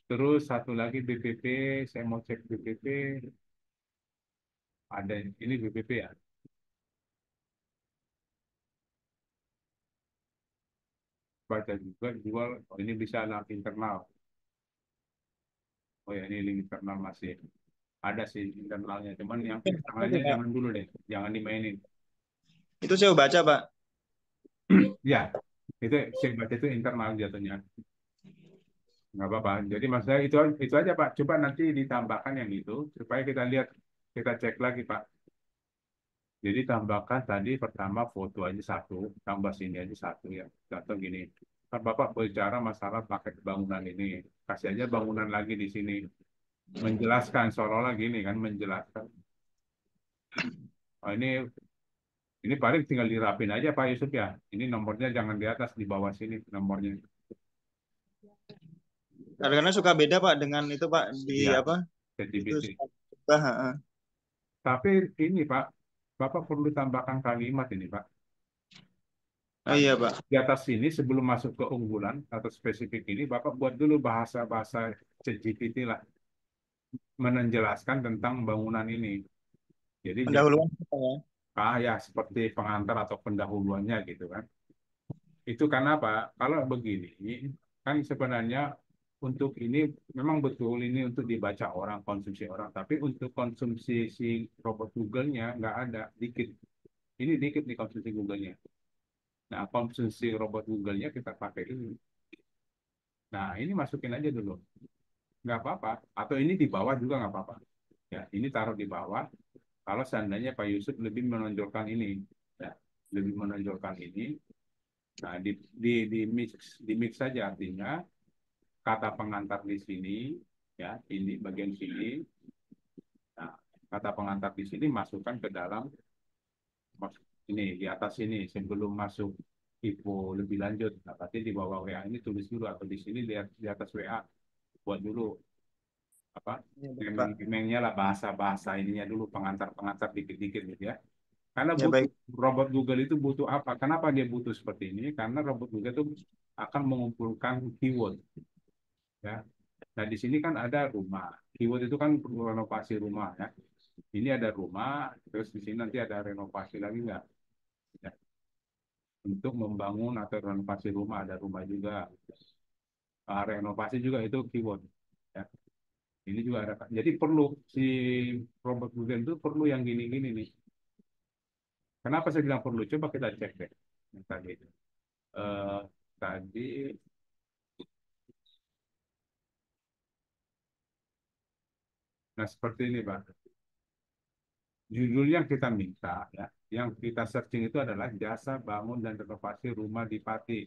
Terus satu lagi BPP, saya mau cek BPP. Ada ini BPP ya. Baca juga jual, oh, ini bisa link internal. Oh ya, ini link internal masih ada sih internalnya. Cuman yang eksternalnya jangan dulu deh, jangan dimainin. Itu saya baca Pak. Ya, itu saya baca itu internal jatuhnya. Nggak apa-apa. Jadi maksudnya itu aja Pak. Coba nanti ditambahkan yang itu supaya kita lihat, kita cek lagi Pak. Jadi tambahkan tadi pertama foto aja satu, tambah sini aja satu ya. Contoh gini, kan Bapak bicara masalah pakai bangunan ini, kasih aja bangunan lagi di sini, menjelaskan seolah-olah gini kan, menjelaskan. Oh, ini paling tinggal dirapin aja Pak Yusuf ya. Ini nomornya jangan di atas, di bawah sini nomornya. Kadang-kadang suka beda Pak dengan itu Pak di Ya, apa? Itu ChatGPT. suka, ha. Tapi ini Pak, Bapak perlu tambahkan kalimat ini Pak. Oh iya Pak. Di atas sini sebelum masuk ke unggulan atau spesifik ini, Bapak buat dulu bahasa-bahasa ChatGPT lah, menjelaskan tentang bangunan ini. Jadi Pendahuluan Pak ya. ya seperti pengantar atau pendahuluannya gitu kan. Itu karena apa? Kalau begini, kan sebenarnya untuk ini memang betul ini untuk dibaca orang, konsumsi orang. Tapi untuk konsumsi si robot Google-nya nggak ada, dikit. Ini dikit nih konsumsi Google-nya. Nah, konsumsi robot Google-nya kita pakai ini. Nah, ini masukin aja dulu. Nggak apa-apa. Atau ini di bawah juga nggak apa-apa. Ya, ini taruh di bawah. Kalau seandainya Pak Yusuf lebih menonjolkan ini. Ya, lebih menonjolkan ini. Nah, di mix saja artinya kata pengantar di sini, ya, ini bagian sini. Nah, kata pengantar di sini masukkan ke dalam ini di atas ini sebelum masuk info lebih lanjut. Nah, berarti di bawah WA ini tulis dulu atau di sini di atas WA buat dulu apa Iya, Pak. emailnya lah bahasa-bahasa ininya dulu pengantar-pengantar dikit-dikit gitu ya. Karena Ya butuh baik. robot Google itu butuh apa? Kenapa dia butuh seperti ini? Karena robot Google itu akan mengumpulkan keyword ya. Nah, di sini kan ada rumah. Keyword itu kan renovasi rumah ya. Ini ada rumah, terus di sini nanti ada renovasi lagi nggak? Ya. Untuk membangun atau renovasi rumah, ada rumah juga. Renovasi juga itu keyword. Ya. Ini juga ada. Jadi perlu si robot Google itu perlu yang gini-gini nih. Kenapa saya bilang perlu? Coba kita cek deh. Yang tadi itu. Eh, tadi, nah seperti ini Pak. Judul yang kita minta, ya, yang kita searching itu adalah jasa bangun dan renovasi rumah di Pati.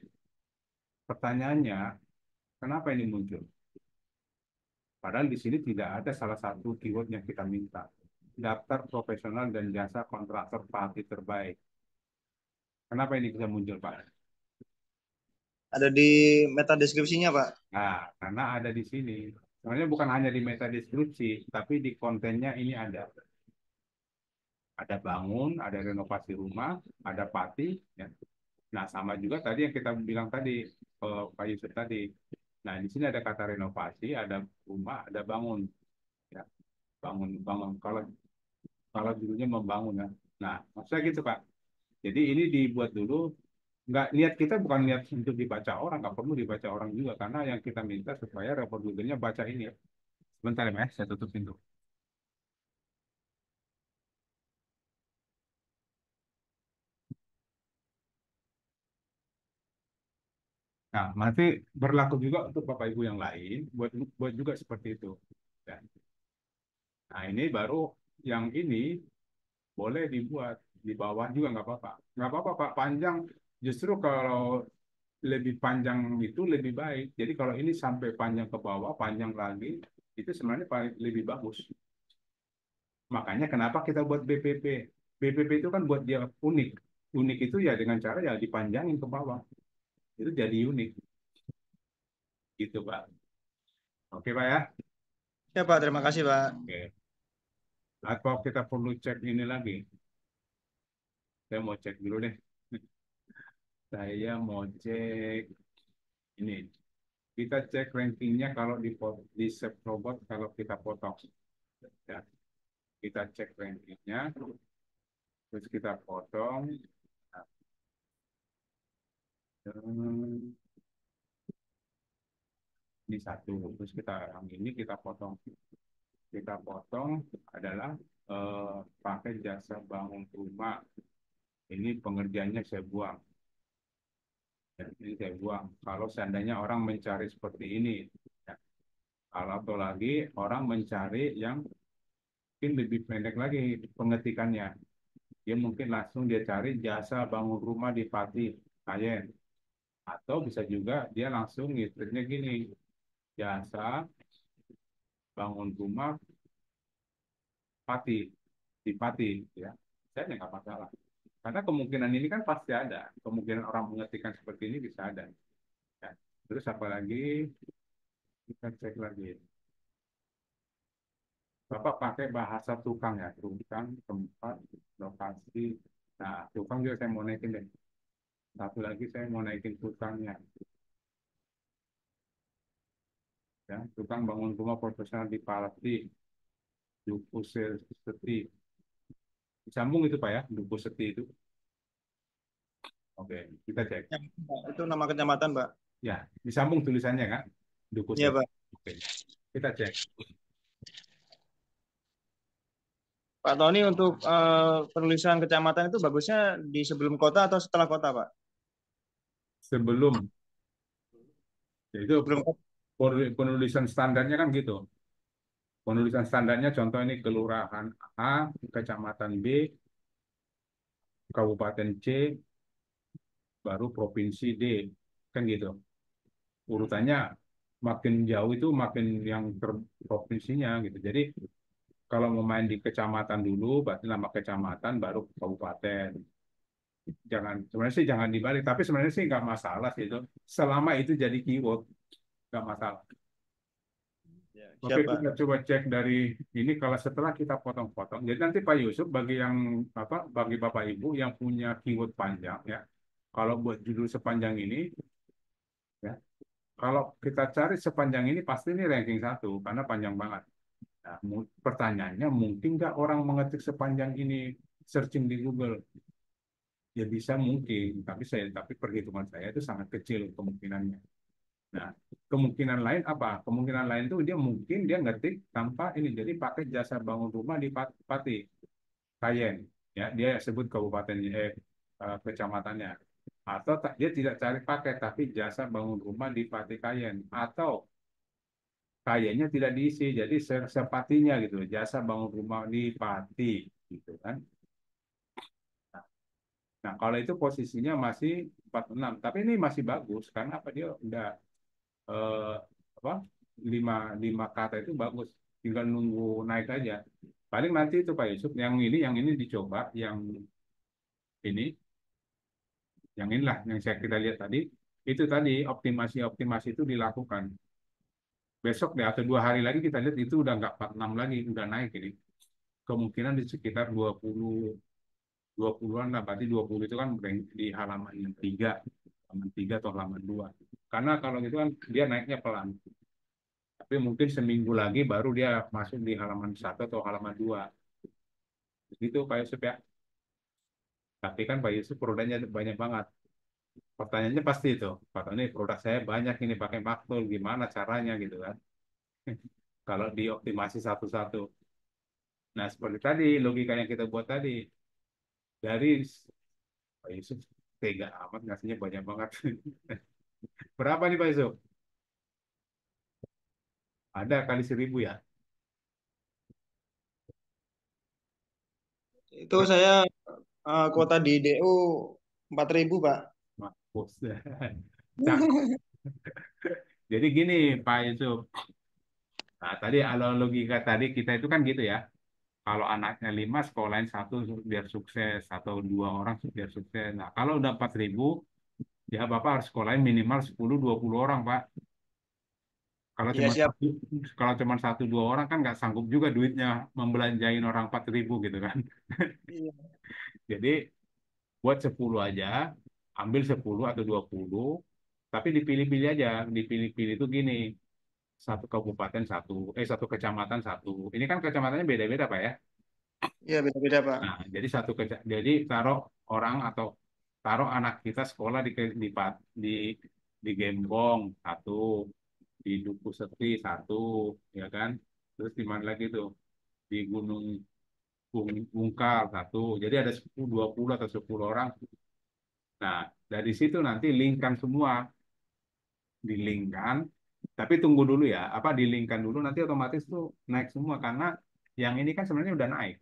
Pertanyaannya, kenapa ini muncul? Padahal di sini tidak ada salah satu keyword yang kita minta. Daftar profesional dan jasa kontraktor Pati terbaik. Kenapa ini bisa muncul, Pak? Ada di meta deskripsinya Pak. Nah, karena ada di sini. Sebenarnya bukan hanya di meta deskripsi, tapi di kontennya ini ada. Ada bangun, ada renovasi rumah, ada Pati, ya. Nah, sama juga tadi yang kita bilang tadi, Pak Yusuf tadi. Nah, di sini ada kata renovasi, ada rumah, ada bangun. Ya, bangun, bangun. Kalau judulnya membangun ya. Nah, maksudnya gitu Pak. Jadi ini dibuat dulu, nggak niat kita bukan niat untuk dibaca orang, nggak perlu dibaca orang juga, karena yang kita minta supaya report Google-nya baca ini. Sebentar ya, Mas, saya tutup pintu. Nah, nanti berlaku juga untuk Bapak Ibu yang lain, buat buat juga seperti itu. Ya. Nah, ini baru yang ini boleh dibuat di bawah juga nggak apa-apa Pak, panjang. Justru kalau lebih panjang itu lebih baik. Jadi kalau ini sampai panjang ke bawah, panjang lagi, itu sebenarnya lebih bagus. Makanya kenapa kita buat BPP? BPP itu kan buat dia unik. Unik itu ya dengan cara ya dipanjangin ke bawah. Itu jadi unik. Gitu Pak. Oke Pak ya. Ya Pak, terima kasih Pak. Oke. Atau kita perlu cek ini lagi. Saya mau cek dulu deh. Saya mau cek ini. Kita cek rankingnya kalau di Save Robot kalau kita potong. Ya, kita cek rankingnya, terus kita potong. Nah, ini satu, terus yang ini kita potong adalah pakai jasa bangun rumah. Ini pengerjaannya saya buang. Ya, ini saya buang. Kalau seandainya orang mencari seperti ini, ya. Kalau atau lagi orang mencari yang mungkin lebih pendek lagi pengetikannya. dia mungkin langsung dia cari jasa bangun rumah di Pati, Kayen. Atau bisa juga dia langsung ngirimnya gini, jasa bangun rumah Pati, di Pati, ya. Saya nggak masalah. Karena kemungkinan ini kan pasti ada. Kemungkinan orang mengetikkan seperti ini bisa ada. Ya. Terus apa lagi? Kita cek lagi. Bapak pakai bahasa tukang ya, tukang, tempat, lokasi. Nah, tukang juga saya mau naikin deh. Satu lagi saya mau naikin tukangnya. Ya, tukang bangun rumah profesional di Palati, Duku Seti. Disambung itu Pak ya, Duku Seti itu. Oke, kita cek. Ya, Pak. Itu nama kecamatan, Pak. Ya, disambung tulisannya kan, Duku Iya, Seti. Pak. Oke, kita cek. Pak Tony, untuk penulisan kecamatan itu bagusnya di sebelum kota atau setelah kota, Pak? Sebelum, itu Sebelum kota. penulisan standarnya kan gitu. Penulisan standarnya contoh ini kelurahan A, kecamatan B, kabupaten C, baru provinsi D. Kan gitu. Urutannya makin jauh itu makin yang provinsinya gitu. Jadi kalau mau main di kecamatan dulu, berarti nama kecamatan baru kabupaten. Jangan, sebenarnya sih jangan dibalik. Tapi sebenarnya sih nggak masalah sih itu. Selama itu jadi keyword, nggak masalah. Ya, Oke, siap, Pak. kita coba cek dari ini kalau setelah kita potong-potong. Jadi nanti Pak Yusuf bagi yang apa bagi Bapak Ibu yang punya keyword panjang ya. Kalau buat judul sepanjang ini ya, kalau kita cari sepanjang ini pasti ini ranking satu karena panjang banget. Nah, pertanyaannya mungkin nggak orang mengetik sepanjang ini searching di Google? Ya bisa mungkin, tapi perhitungan saya itu sangat kecil kemungkinannya. Nah, kemungkinan lain apa? Kemungkinan lain itu dia mungkin dia ngetik tanpa ini, jadi pakai jasa bangun rumah di Pati, Kayen, ya dia sebut kabupatennya, kecamatannya, atau dia tidak cari pakai tapi jasa bangun rumah di Pati Kayen, atau Kayennya tidak diisi, jadi sepatinya gitu, jasa bangun rumah di Pati, gitu kan? Nah, kalau itu posisinya masih 46, tapi ini masih bagus karena apa dia udah eh, apa lima lima kata itu bagus, tinggal nunggu naik aja. Paling nanti itu Pak Yusuf yang ini dicoba, ini yang inilah yang kita lihat tadi itu tadi optimasi optimasi itu dilakukan besok deh atau 2 hari lagi kita lihat itu udah nggak 46 lagi, udah naik ini kemungkinan di sekitar 20-an lah, berarti 20 itu kan di halaman 3 atau halaman 2, karena kalau gitu kan dia naiknya pelan. Tapi mungkin seminggu lagi baru dia masuk di halaman 1 atau halaman 2. Begitu Pak Yusuf ya. Tapi kan Pak Yusuf produknya banyak banget. Pertanyaannya pasti itu. Pak Tony, produk saya banyak ini pakai maktul. Gimana caranya gitu kan. Kalau dioptimasi satu-satu. Nah seperti tadi logika yang kita buat tadi. Dari Pak Yusuf tega amat ngasihnya banyak banget. Berapa nih Pak Yusuf? Ada kali 1.000 ya? Itu saya kuota di DU 4.000, Pak. Mampus. Cak. Jadi gini Pak Yusuf. Nah, tadi kalau logika tadi kita itu kan gitu ya. Kalau anaknya 5, sekolahin 1 biar sukses, atau 2 orang biar sukses. Nah, kalau udah 4.000, ya Bapak harus sekolahin minimal 10-20 orang, Pak. Kalau Iya, cuma siap. satu, kalau cuma 1-2 orang kan nggak sanggup juga duitnya membelanjain orang 4.000 gitu kan. Iya. Jadi buat 10 aja, ambil 10 atau 20, tapi dipilih-pilih aja. Dipilih-pilih itu gini, satu kabupaten satu, satu kecamatan satu. Ini kan kecamatannya beda-beda, Pak ya. Iya, beda-beda, Pak. Nah, jadi taruh orang atau taruh anak kita sekolah di Gembong satu, di Duku Seti satu, ya kan? Terus di mana lagi tuh? Di Gunung Bungkal satu. Jadi ada 10, 20 atau 10 orang. Nah, dari situ nanti linkkan semua, dilingkan. Tapi tunggu dulu ya, apa dilingkan dulu nanti otomatis tuh naik semua karena yang ini kan sebenarnya udah naik.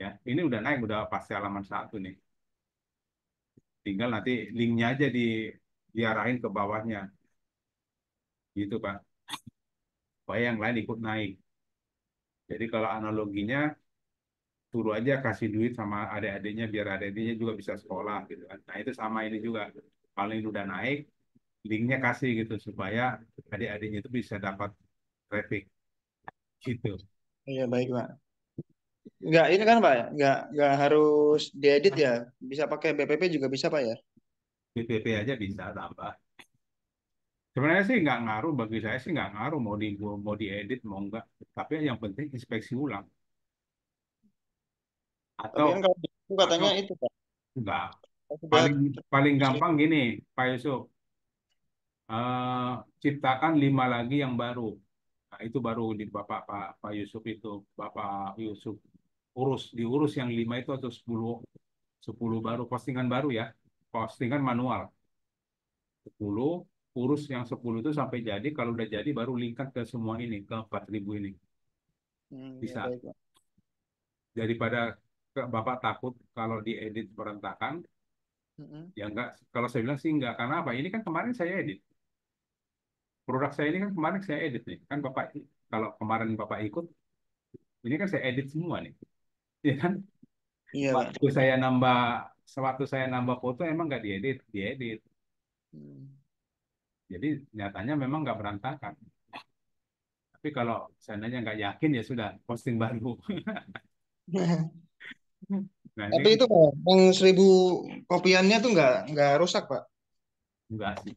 Ya, ini udah naik, udah pasti halaman 1 nih. Tinggal nanti linknya aja diarahin ke bawahnya, gitu Pak. Supaya yang lain ikut naik. Jadi kalau analoginya, suruh aja kasih duit sama adik-adiknya biar adik-adiknya juga bisa sekolah gitu kan. Nah itu sama ini juga. Kalau ini udah naik, linknya kasih gitu supaya adik-adiknya itu bisa dapat traffic gitu. Iya, baik, Pak. Nggak ini kan, Pak, ya? Nggak harus diedit ya. Bisa pakai BPP juga bisa, Pak ya? BPP aja bisa tambah. Sebenarnya sih nggak ngaruh, bagi saya sih nggak ngaruh mau diedit mau enggak. Tapi yang penting inspeksi ulang Tapi atau kan kalau itu atau katanya itu, Pak. enggak. Sudah Paling paling gampang seribu. gini, Pak Yusuf, eh, ciptakan 5 lagi yang baru. Nah, itu baru di Pak Yusuf itu, Bapak Yusuf diurus yang 5 itu atau 10 baru postingan baru ya. Postingan manual 10, urus yang 10 itu sampai jadi, kalau udah jadi baru linkkan ke semua ini, ke 4.000 ini. Ya, Bisa. baik, Pak. Daripada Bapak takut kalau diedit berantakan, Mm-mm. ya enggak. Kalau saya bilang sih enggak, karena apa? Ini kan kemarin saya edit. Produk saya ini kan kemarin saya edit nih. Kan Bapak, kalau kemarin Bapak ikut, ini kan saya edit semua nih. Ya kan? Iya, Pak. Waktu saya nambah, sewaktu saya nambah foto emang nggak diedit, diedit. Hmm. Jadi nyatanya memang nggak berantakan. Tapi kalau seandainya nggak yakin ya sudah posting baru. Nah ini Tapi kan itu, Pak, yang 1.000 kopiannya tuh nggak rusak, Pak. enggak sih.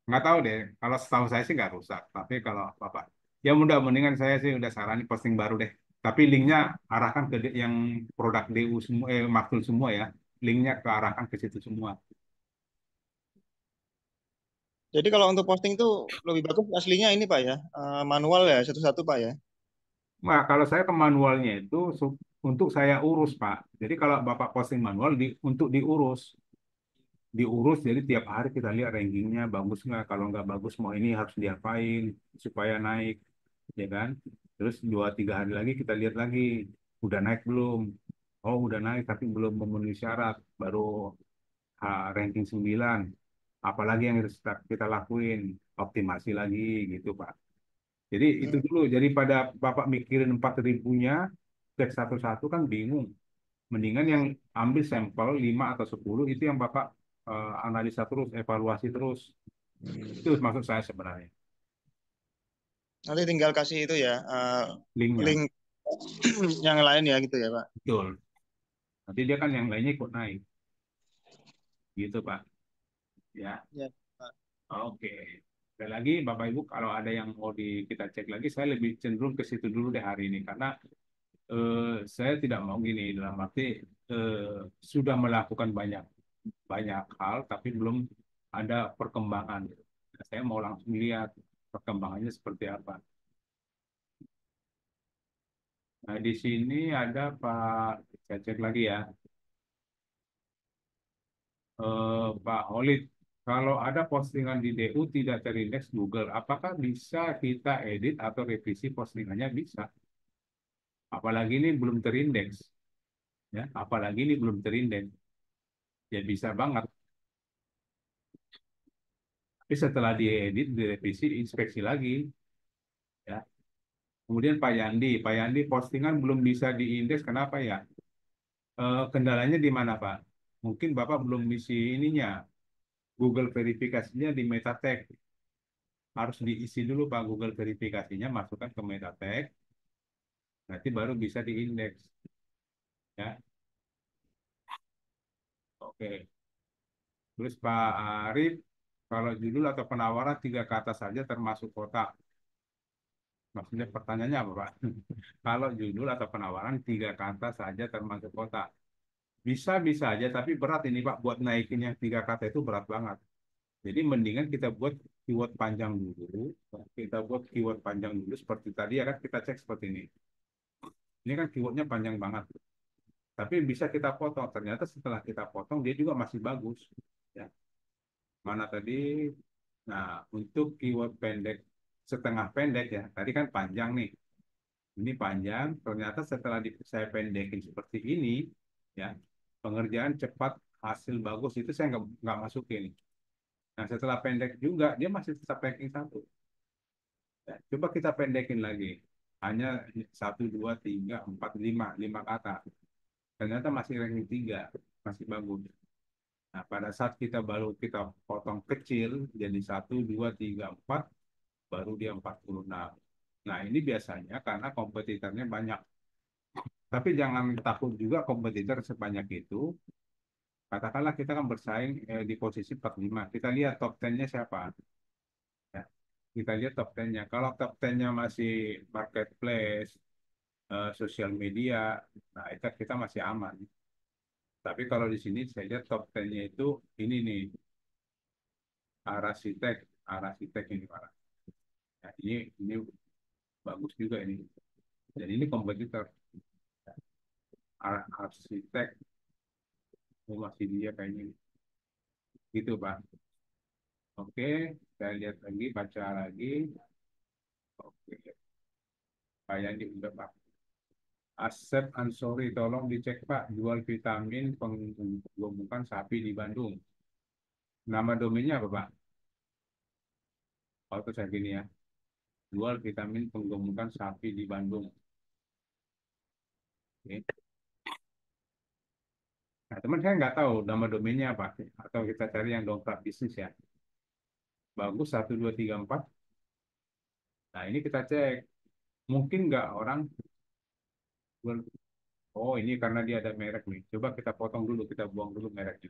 Nggak tahu deh. Kalau setahu saya sih nggak rusak. Tapi kalau Bapak, ya mudah mendingan saya sih udah saranin posting baru deh. Tapi linknya arahkan ke yang produk DU semua, Maktul semua ya. Linknya ke arahkan ke situ semua. Jadi kalau untuk posting tuh lebih bagus aslinya ini, Pak ya, manual ya satu-satu, Pak ya. Nah, kalau saya ke manualnya itu untuk saya urus, Pak. Jadi kalau Bapak posting manual untuk diurus, jadi tiap hari kita lihat rankingnya bagus nggak. Kalau nggak bagus, mau ini harus diapain supaya naik, ya kan? Terus 2-3 hari lagi kita lihat lagi, udah naik belum? Oh, udah naik tapi belum memenuhi syarat, baru ranking 9. Apalagi yang harus kita lakuin, optimasi lagi gitu, Pak. Jadi itu Hmm. dulu, jadi pada Bapak mikirin 4.000-nya, cek satu-satu kan bingung. Mendingan yang ambil sampel 5 atau 10, itu yang Bapak analisa terus, evaluasi terus. Itu maksud saya sebenarnya, Nanti tinggal kasih itu ya, linknya. link yang lain ya gitu ya, Pak. Betul. Nanti dia kan yang lainnya ikut naik. Gitu, Pak. Ya, Ya, Pak. oke. Sekali lagi, Bapak Ibu, kalau ada yang mau kita cek lagi, saya lebih cenderung ke situ dulu deh hari ini. Karena saya tidak mau gini, dalam arti sudah melakukan banyak banyak hal, tapi belum ada perkembangan. Nah, saya mau langsung lihat perkembangannya seperti apa. Nah, di sini ada Pak, saya cek lagi ya, Pak Holid. Kalau ada postingan di DU tidak terindeks Google, apakah bisa kita edit atau revisi postingannya? Bisa. Apalagi ini belum terindeks, ya. Apalagi ini belum terindeks, ya bisa banget. Tapi setelah diedit, direvisi, inspeksi lagi, ya. Kemudian Pak Yandi postingan belum bisa diindeks, kenapa ya? Kendalanya di mana, Pak? Mungkin Bapak belum isi ininya, Google verifikasinya di meta tag. Harus diisi dulu, Pak, Google verifikasinya, masukkan ke meta tag, nanti baru bisa diindeks. Ya, oke. Terus Pak Arif, kalau judul atau penawaran 3 kata saja termasuk kota. Maksudnya pertanyaannya apa, Pak? Kalau judul atau penawaran 3 kata saja termasuk kota. Bisa-bisa aja, tapi berat ini Pak, buat naikin yang 3 kata itu berat banget. Jadi mendingan kita buat keyword panjang dulu. Kita buat keyword panjang dulu seperti tadi ya kan, kita cek seperti ini. Ini kan keywordnya panjang banget. Tapi bisa kita potong. Ternyata setelah kita potong dia juga masih bagus. Ya. Mana tadi? Nah, untuk keyword pendek, setengah pendek ya. Tadi kan panjang nih. Ini panjang, ternyata setelah saya pendekin seperti ini, ya pengerjaan cepat, hasil bagus itu saya nggak masukin. Nah setelah pendek juga dia masih tetap ranking satu. Ya, coba kita pendekin lagi, hanya satu, dua, tiga, empat, lima, lima kata. Ternyata masih ranking tiga, masih bagus. Nah pada saat kita potong kecil jadi satu, dua, tiga, empat, baru dia 46. Nah ini biasanya karena kompetitornya banyak. Tapi jangan takut juga kompetitor sebanyak itu. Katakanlah kita kan bersaing di posisi 45. Kita lihat top 10-nya siapa. Ya. Kita lihat top 10-nya. Kalau top 10-nya masih marketplace, sosial media, nah itu kita masih aman. Tapi kalau di sini saya lihat top 10-nya itu ini nih, arsitek, arsitek ini Pak. Ya, ini bagus juga ini. Dan ini kompetitor. Arsitek, oh, masih dia kayaknya. Gitu Pak. Oke, saya lihat lagi, baca lagi. Oke, kayak ini udah Pak. Asep Ansori, tolong dicek Pak, jual vitamin penggemukan sapi di Bandung. Nama domainnya apa Pak? Oh, itu saya gini ya. Jual vitamin penggemukan sapi di Bandung. Oke. Nah, teman saya nggak tahu nama domainnya apa. Atau kita cari yang dongkrak bisnis ya. Bagus, 1234. Nah, ini kita cek. Mungkin nggak orang jual. Oh, ini karena dia ada merek nih. Coba kita potong dulu, kita buang dulu mereknya.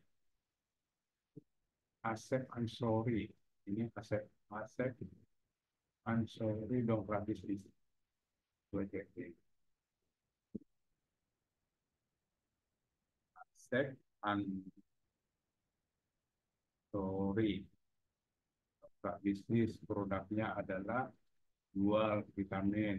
Asep Ansori. Ini Asep Ansori dongkrak bisnis. Dua cek. Asep Ansori. Dongkrak bisnis produknya adalah jual vitamin.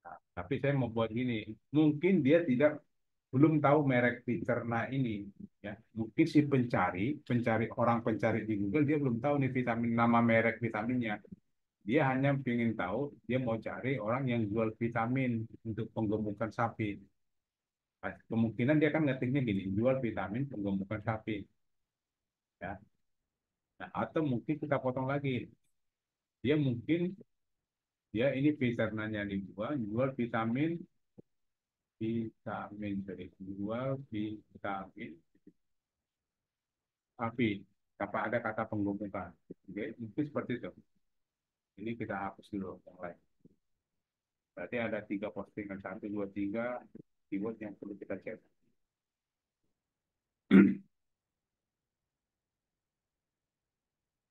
Nah, tapi saya mau buat gini, mungkin dia tidak belum tahu merek Viterna ini, ya. Mungkin si pencari di Google dia belum tahu nih vitamin nama merek vitaminnya. Dia hanya ingin tahu, dia mau cari orang yang jual vitamin untuk penggemukan sapi. Nah, kemungkinan dia kan ngetiknya gini, jual vitamin penggemukan sapi, ya. Nah, atau mungkin kita potong lagi, dia mungkin dia ini Viternanya dijual, jual vitamin vitamin dari jual vitamin sapi apa ada kata penggemukan. Oke, mungkin seperti itu. Ini kita hapus dulu yang lain. Berarti ada 3 postingan, satu, dua, tiga keyword yang perlu kita cek.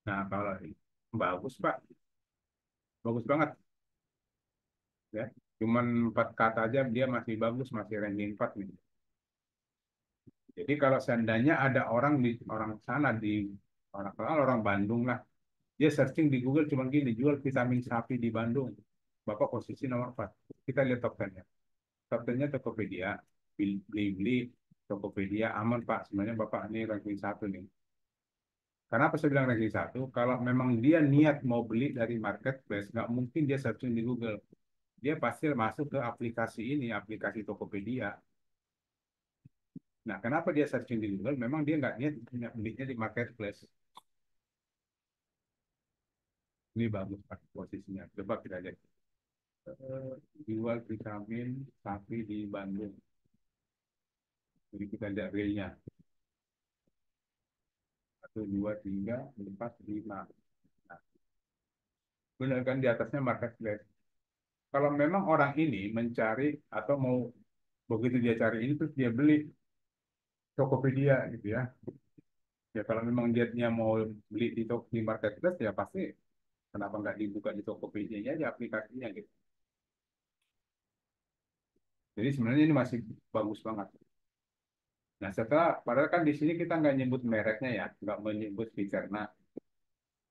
Nah, kalau ini bagus Pak, bagus banget ya. Cuman 4 kata aja dia masih bagus, masih ranking 4 nih. Jadi kalau seandainya ada orang sana orang Bandung lah, dia searching di Google cuma gini, jual vitamin sapi di Bandung. Bapak posisi nomor 4. Kita lihat top 10-nya. Top 10-nya Tokopedia, Blibli, Tokopedia aman Pak. Sebenarnya Bapak ini ranking 1 nih. Kenapa saya bilang ranking 1? Kalau memang dia niat mau beli dari marketplace, nggak mungkin dia searching di Google. Dia pasti masuk ke aplikasi ini, aplikasi Tokopedia. Nah, kenapa dia searching di Google? Memang dia nggak niat belinya di marketplace. Ini bagus Pak posisinya. Coba kita lihat. Jual vitamin sapi di Bandung. Jadi kita lihat realnya. 1, 2, 3, 4, 5. Nah, benar kan di atasnya marketplace. Kalau memang orang ini mencari atau mau begitu dia cari ini terus dia beli Tokopedia gitu ya. Ya kalau memang dia mau beli di marketplace ya pasti kenapa nggak dibuka di Tokopedia aja aplikasinya gitu. Jadi sebenarnya ini masih bagus banget. Nah setelah padahal kan di sini kita nggak nyebut mereknya ya, nggak menyebut Vicerna.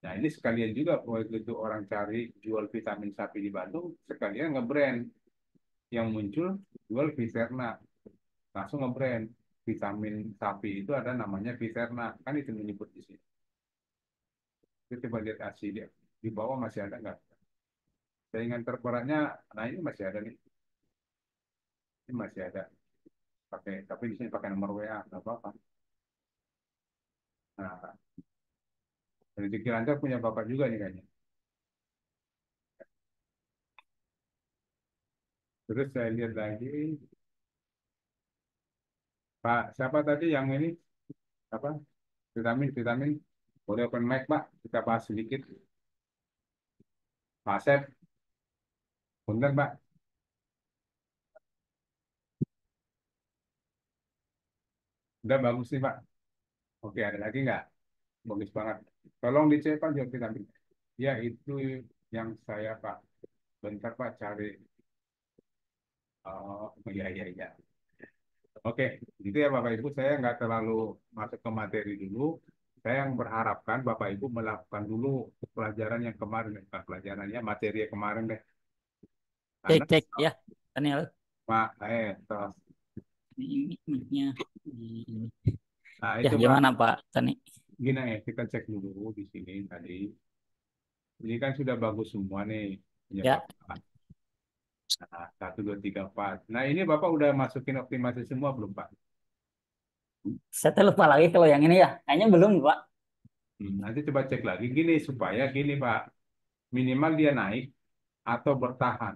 Nah ini sekalian juga waktu itu orang cari jual vitamin sapi di Bandung, sekalian nge-brand yang muncul jual Vicerna, langsung nge-brand vitamin sapi itu ada namanya Vicerna, kan itu menyebut di sini. Kita coba lihat ASI dia. Di bawah masih ada nggak? Saingan terberatnya, nah ini masih ada nih. Ini masih ada. Pakai, tapi di sini pakai nomor WA, nggak apa-apa. Nah, rezeki lancar punya bapak juga nih kayaknya. Terus saya lihat lagi, Pak, siapa tadi yang ini? Apa? Vitamin, vitamin. Boleh open mic, Pak. Kita bahas sedikit. Pak Asep, punten, Pak. Udah bagus nih, Pak. Oke, ada lagi nggak? Bagus banget. Tolong dicek, Pak, juga vitamin. Ya, itu yang saya, Pak. Bentar, Pak, cari. Oh, iya, iya, iya. Oke, gitu ya Bapak Ibu. Saya nggak terlalu masuk ke materi dulu. Saya yang berharapkan Bapak Ibu melakukan dulu pelajaran yang kemarin, pelajarannya materi yang kemarin deh. Cek Karena cek ya, Daniel. Pak, terus. Ini mic-nya ini. Nah Ya itu Pak, gimana Pak Tani? gini ya kita cek dulu di sini tadi. Ini kan sudah bagus semua nih punya Ya, Bapak. Nah, 1, 2, 3, 4. Nah ini Bapak udah masukin optimasi semua belum Pak? saya tuh lupa lagi kalau yang ini ya. Kayaknya belum Pak. Nanti coba cek lagi gini supaya gini Pak, minimal dia naik atau bertahan.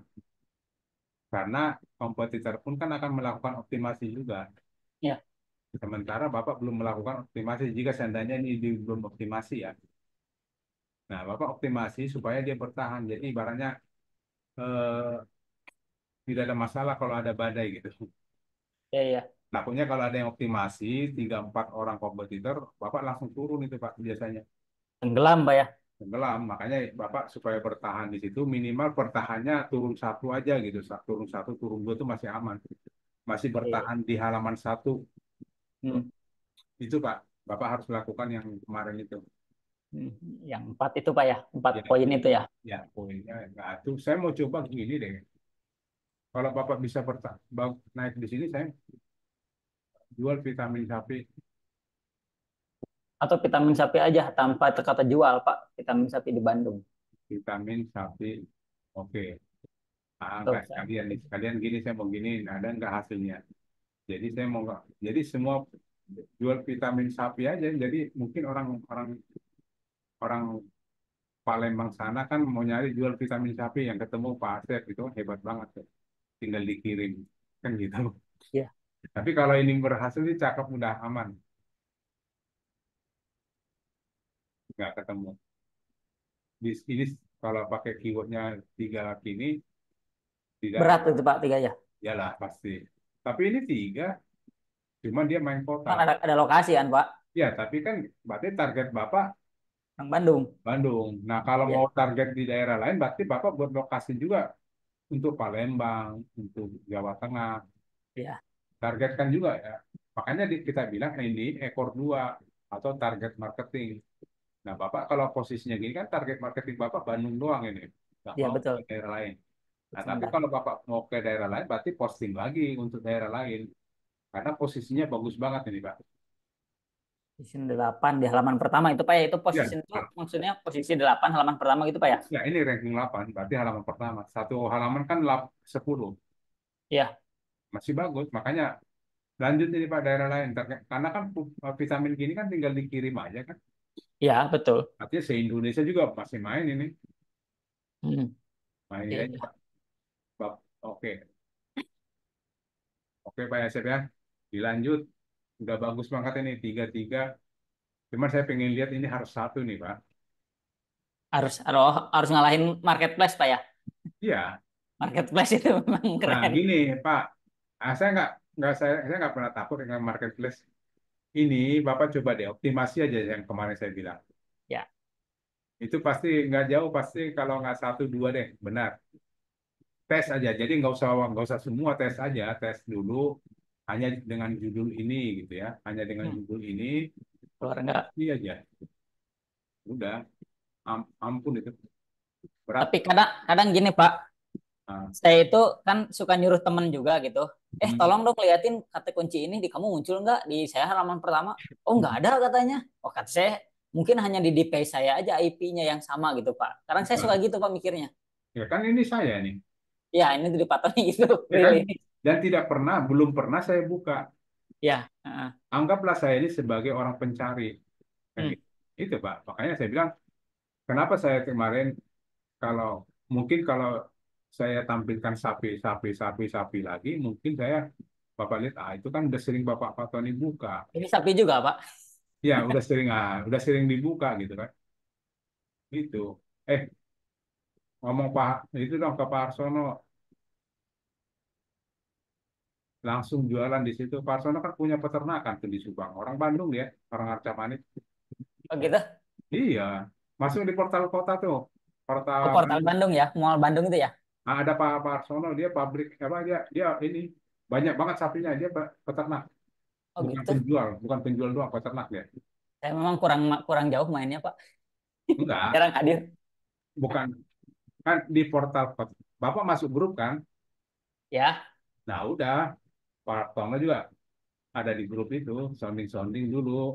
Karena kompetitor pun kan akan melakukan optimasi juga. Ya, Sementara Bapak belum melakukan optimasi jika seandainya ini belum optimasi ya. Nah, Bapak optimasi supaya dia bertahan. Jadi ibaratnya eh, tidak ada masalah kalau ada badai gitu. ya, ya. Takutnya kalau ada yang optimasi, 3-4 orang kompetitor, Bapak langsung turun itu Pak biasanya. Tenggelam Pak ya. Tenggelam. Makanya Bapak supaya bertahan di situ minimal bertahannya turun satu aja gitu. Turun satu, turun dua itu masih aman. Masih Iya. bertahan di halaman satu. Hmm. Itu Pak, Bapak harus melakukan yang kemarin itu. Hmm. Yang 4 itu Pak ya. 4 Ya, poin itu ya. ya poinnya. Nah, itu saya mau coba gini deh. Kalau Bapak bisa naik di sini, saya jual vitamin sapi, Atau vitamin sapi aja tanpa kata jual Pak. Vitamin sapi di Bandung. vitamin sapi. Oke. Ah, Tuh, enggak sekalian nih. Sekalian gini saya mau gini, ada enggak hasilnya? Jadi saya mau enggak. Jadi semua jual vitamin sapi aja. Jadi mungkin orang-orang orang Palembang sana kan mau nyari jual vitamin sapi yang ketemu Pak Asep itu hebat banget. Tinggal dikirim kan gitu. ya. Tapi kalau ini berhasil sih cakep udah aman, nggak ketemu. Ini kalau pakai keywordnya 3 laki ini tidak, Berat itu Pak 3 ya. yalah pasti. Tapi ini 3, cuma dia main kota. Kan ada lokasi kan Pak. Ya, tapi kan berarti target Bapak Yang Bandung. Bandung. Nah, kalau Ya, mau target di daerah lain, berarti Bapak buat lokasi juga untuk Palembang, untuk Jawa Tengah. ya. Targetkan juga ya. Makanya kita bilang ini ekor 2 atau target marketing. Nah, Bapak kalau posisinya gini kan target marketing Bapak Bandung doang ini. Nggak Ya mau ke betul. daerah lain. Nah, tapi Sebentar. kalau Bapak mau ke daerah lain, berarti posting lagi untuk daerah lain. Karena posisinya bagus banget ini, Pak. Posisi 8 di halaman pertama itu Pak ya. Itu posisi Ya, itu maksudnya posisi 8 halaman pertama gitu Pak ya. ya ini ranking 8, berarti halaman pertama. Satu halaman kan 10. Iya. Masih bagus, makanya lanjut ini Pak daerah lain. Karena kan vitamin gini kan tinggal dikirim aja kan. Iya, betul. Artinya se-Indonesia juga masih main ini. Hmm. Main Iya, aja, iya. Pak. Oke, oke Pak Yasef ya. Dilanjut. Udah bagus banget ini 3-3. Cuman saya pengen lihat ini harus satu nih Pak. Harus ngalahin marketplace Pak ya. Iya. Marketplace itu memang Nah keren. gini Pak, saya nggak pernah takut dengan marketplace ini. Bapak coba deh optimasi aja yang kemarin saya bilang. Ya, Itu pasti nggak jauh, pasti kalau nggak 1, 2 deh, benar. Tes aja, jadi nggak usah semua tes aja, tes dulu hanya dengan judul ini gitu ya, hanya dengan hmm, judul ini, keluar enggak. optimasi aja, udah, ampun itu berat. Tapi kadang gini Pak, Nah, saya itu kan suka nyuruh temen juga gitu. hmm, Tolong dong liatin kata kunci ini di kamu muncul nggak di saya halaman pertama. Oh nggak ada katanya. Oh kata saya mungkin hanya di device saya aja IP-nya yang sama gitu Pak. Kadang saya suka Bukan. gitu Pak mikirnya. Ya kan ini saya nih. Ya ini tuh dipatokin gitu, Ya kan? really. Dan tidak pernah, belum pernah saya buka. Ya, heeh. Anggaplah saya ini sebagai orang pencari. Kan Hmm. gitu. Itu Pak. Makanya saya bilang, kenapa saya kemarin kalau mungkin kalau saya tampilkan sapi lagi, mungkin saya Bapak lihat, itu kan udah sering Bapak Pak Tony buka. Ini sapi juga Pak. Ya, udah sering dibuka gitu kan. Itu. Eh, ngomong Pak, itu dong ke Pak Arsono, langsung jualan di situ. Pak Arsono kan punya peternakan tuh di Subang. Orang Bandung ya, orang Arca Manik. Oh gitu. Iya, masuk di portal kota tuh. Portal Oh Portal Bandung. Bandung ya, Mall Bandung itu ya. Nah, ada Pak Arsono, dia pabrik apa dia ini banyak banget sapinya, dia peternak, Oh gitu. bukan penjual doang, peternak ya. Saya memang kurang kurang jauh mainnya Pak. Enggak, Jarang hadir. bukan kan di portal Bapak masuk grup kan. Ya. Nah, udah Pak Arsono juga ada di grup itu, sounding-sounding dulu,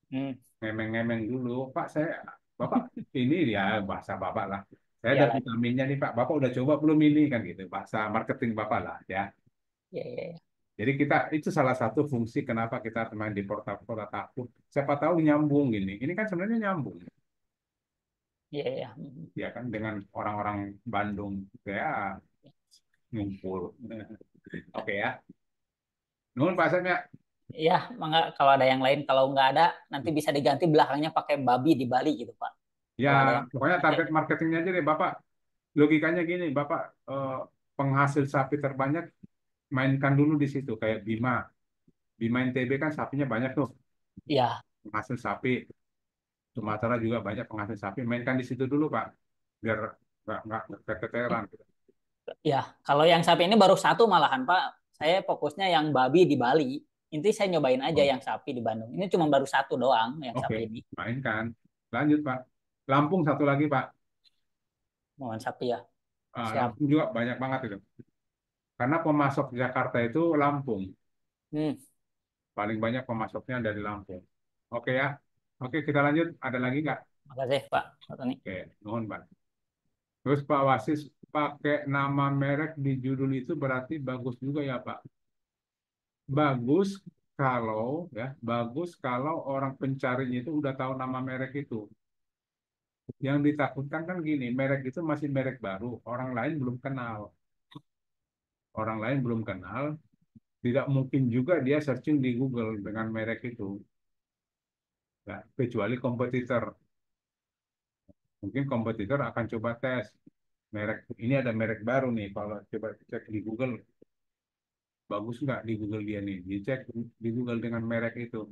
Hmm. ngemeng-ngemeng dulu. Pak, Bapak ini ya bahasa Bapak lah. Saya ada Iyalah. vitaminnya nih Pak. Bapak udah coba belum ini kan gitu. Bahasa marketing Bapak lah ya. Iya, iya, iya. Jadi kita itu salah satu fungsi kenapa kita main di portal-portal takut. Siapa tahu nyambung gini. Ini kan sebenarnya nyambung Iya, iya. Hmm. ya kan dengan orang-orang Bandung ya ngumpul. Oke ya. Nuhun Pak Asep ya. Iya, mangga kalau ada yang lain, kalau nggak ada nanti bisa diganti belakangnya pakai babi di Bali gitu Pak. Ya, Kalau ada yang pokoknya pakai. target marketingnya aja deh Bapak. Logikanya gini, Bapak penghasil sapi terbanyak mainkan dulu di situ kayak Bima. Bima NTB kan sapinya banyak tuh, Iya, penghasil sapi. Sumatera juga banyak penghasil sapi. Mainkan di situ dulu Pak, biar nggak keteteran. Gitu. iya. Kalau yang sapi ini baru satu malahan Pak. Saya fokusnya yang babi di Bali. Inti saya nyobain aja Oh, yang sapi di Bandung. Ini cuma baru satu doang yang oke, sapi ini. mainkan. Lanjut Pak. Lampung satu lagi Pak. Mohon sapi ya. Siap. Lampung juga banyak banget itu. Karena pemasok Jakarta itu Lampung. Hmm, Paling banyak pemasoknya dari Lampung. Oke ya. Oke, kita lanjut. Ada lagi nggak? makasih Pak. Pak Tony. Oke, nuhun Pak. Terus Pak Wasis pakai nama merek di judul itu berarti bagus juga ya Pak. Bagus bagus kalau orang pencarinya itu udah tahu nama merek itu. Yang ditakutkan kan gini, merek itu masih merek baru, orang lain belum kenal. Orang lain belum kenal, tidak mungkin juga dia searching di Google dengan merek itu. Nah, kecuali kompetitor. Mungkin kompetitor akan coba tes merek. Ini ada merek baru nih, kalau coba cek di Google, bagus nggak di Google dia nih? Dicek di Google dengan merek itu.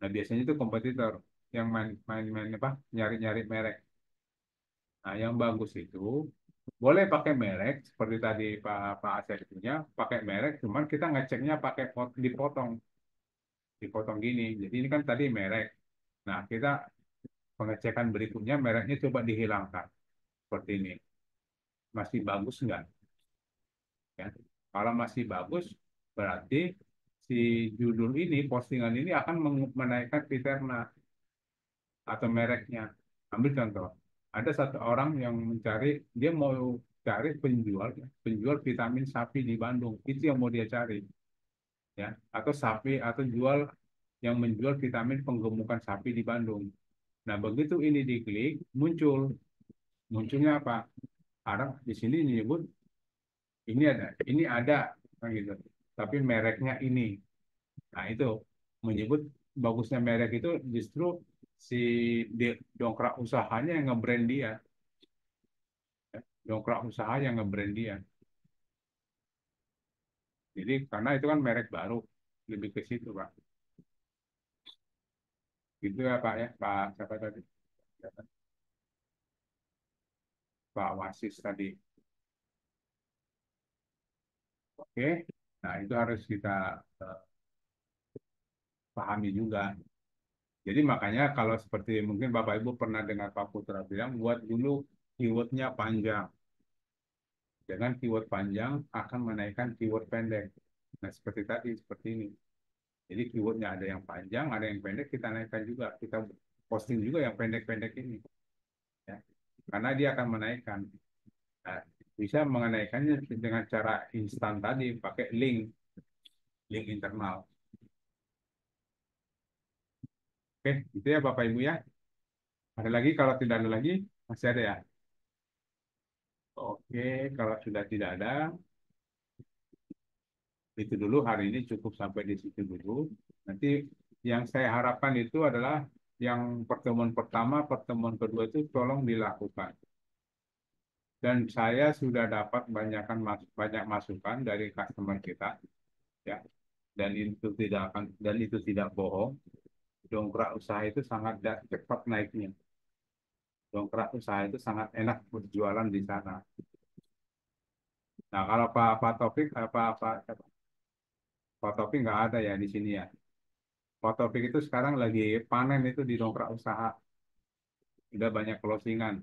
Nah, biasanya itu kompetitor yang main apa? Nyari-nyari merek. Nah, yang bagus itu boleh pakai merek seperti tadi Pak Asep punya, pakai merek, cuman kita ngeceknya pakai dipotong gini. Jadi ini kan tadi merek. Nah, kita pengecekan berikutnya mereknya coba dihilangkan seperti ini. Masih bagus nggak? Ya. Kalau masih bagus, berarti si judul ini, postingan ini akan menaikkan Twitternya atau mereknya. Ambil contoh, ada satu orang yang mencari, dia mau cari penjual vitamin sapi di Bandung. Itu yang mau dia cari, ya. Atau sapi atau jual yang menjual vitamin penggemukan sapi di Bandung. Nah, begitu ini diklik, munculnya apa? Arab di sini menyebut ini ada, kan gitu. Tapi mereknya ini. Nah, itu menyebut bagusnya merek itu justru si dongkrak usahanya yang nge-brand dia. Dongkrak usaha yang nge-brand dia. Jadi karena itu kan merek baru, lebih ke situ, Pak. Gitu ya, Pak ya. Pak siapa tadi? Pak Wasis tadi. Oke. Nah, itu harus kita eh, pahami juga. Jadi makanya kalau seperti mungkin Bapak Ibu pernah dengar Pak Putra bilang, buat dulu keywordnya panjang. Dengan keyword panjang akan menaikkan keyword pendek. Nah, seperti tadi, seperti ini. Jadi keywordnya ada yang panjang, ada yang pendek, kita naikkan juga. Kita posting juga yang pendek-pendek ini, ya. Karena dia akan menaikkan. Nah, bisa mengenaikannya dengan cara instan tadi, pakai link internal. Oke, itu ya Bapak Ibu ya. Ada lagi? Kalau tidak ada lagi, masih ada ya? Oke, kalau sudah tidak ada, itu dulu hari ini cukup sampai di situ dulu. Nanti yang saya harapkan itu adalah yang pertemuan pertama, pertemuan kedua itu tolong dilakukan. Dan saya sudah dapat banyak masukan dari customer kita, ya. Dan itu tidak bohong. Dongkrak usaha itu sangat cepat naiknya. Dongkrak usaha itu sangat enak berjualan di sana. Nah, kalau Pak Taufik, Pak Taufik nggak ada ya di sini ya. Pak Taufik itu sekarang lagi panen itu di dongkrak usaha. Udah banyak closingan.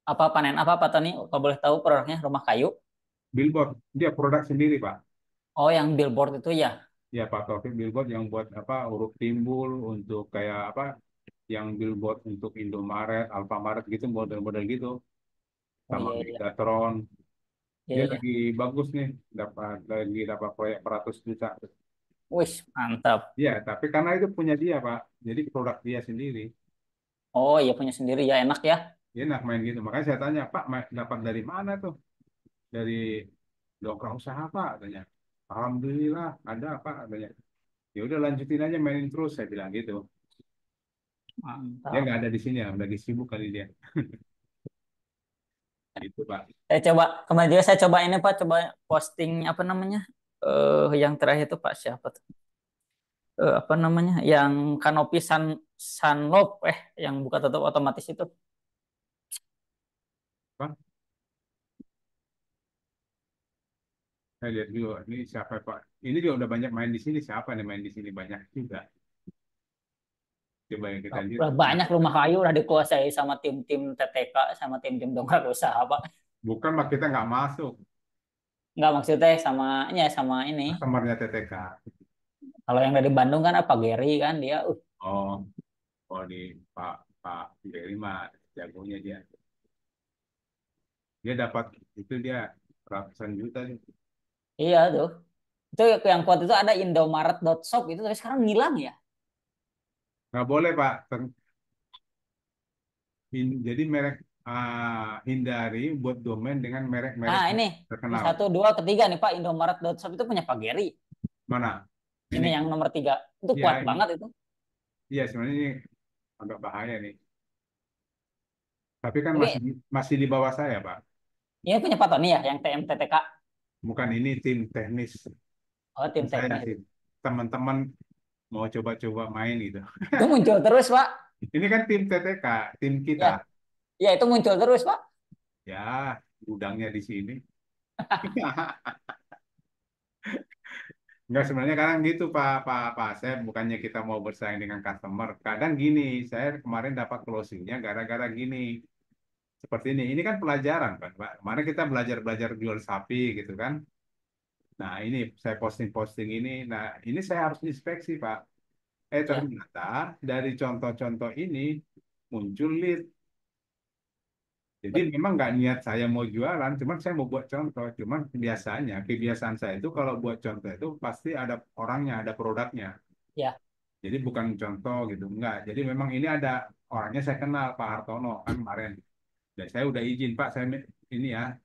Apa panen apa Pak Tony? Kalau boleh tahu produknya rumah kayu. Billboard, dia produk sendiri Pak. Oh, yang billboard itu ya. Ya Pak Taufik Billboard yang buat apa huruf timbul untuk kayak apa yang billboard untuk Indomaret, Alfamaret gitu model-model gitu Oh sama iya iya. Megatron. Iya Dia iya. bagus nih dapat proyek beratus juta. Wih, mantap. Ya, tapi karena itu punya dia Pak. Jadi produk dia sendiri. Oh iya, punya sendiri ya, enak ya. Dia enak main gitu. Makanya saya tanya, Pak, dapat dari mana tuh? Dari dongkrak usaha Pak, katanya. Alhamdulillah ada Pak, katanya. Ya udah lanjutin aja mainin terus, saya bilang gitu. Dia Mantap. nggak ada di sini ya, lagi sibuk kali dia. Gitu Pak. Saya coba kemarin juga saya coba ini Pak, coba posting apa namanya? Yang terakhir itu Pak siapa tuh? Apa namanya? Yang kanopi sunroof yang buka tutup otomatis itu. Pak, saya lihat dulu, ini siapa Pak? Ini juga udah banyak main di sini. Siapa nih main di sini? Banyak juga. Coba yang kita lihat. Udah banyak rumah kayu udah dikuasai sama tim-tim TTK sama tim-tim dongkrak usaha Pak. Bukan Pak, kita nggak masuk. Nggak maksudnya sama ini. Customernya TTK. Kalau yang dari Bandung kan apa Gary kan dia Oh, oh di Pak Pak Gary mah jagonya dia. Dia dapat itu dia ratusan juta nih. iya tuh. Itu yang kuat itu ada Indomaret.shop itu tapi sekarang ngilang ya. Nggak boleh Pak. Jadi merek hindari buat domain dengan merek-merek Nah, ini terkenal. 1, 2, 3 nih Pak, Indomaret.shop itu punya Pak Gary. Mana? Ini yang nomor 3. Itu Iya, kuat banget itu. iya sebenarnya ini agak bahaya nih. Tapi kan Tapi masih di bawah saya Pak. ini punya Pak Tony ya, yang TMTTK. Bukan ini tim teknis. Oh, tim Saya teknis. sih teman-teman mau coba-coba main gitu. Itu muncul terus Pak. Ini kan tim TTK, tim kita. Ya, ya itu muncul terus Pak. Ya, gudangnya di sini. Enggak sebenarnya kadang gitu Pak Asep, bukannya kita mau bersaing dengan customer. Kadang gini, saya kemarin dapat closingnya gara-gara gini. Seperti ini. Ini kan pelajaran kan, Pak. Kemarin kita belajar-belajar jual sapi gitu kan. Nah, ini saya posting-posting ini. Nah, ini saya harus inspeksi, Pak. Ya, Ternyata dari contoh-contoh ini muncul lead. Jadi bet- memang nggak niat saya mau jualan, cuman saya mau buat contoh. Cuman biasanya, kebiasaan saya itu kalau buat contoh itu pasti ada orangnya, ada produknya. ya, Jadi bukan contoh gitu, enggak. Jadi memang ini ada orangnya saya kenal, Pak Hartono kan kemarin. Dan saya udah izin, Pak, saya ini ya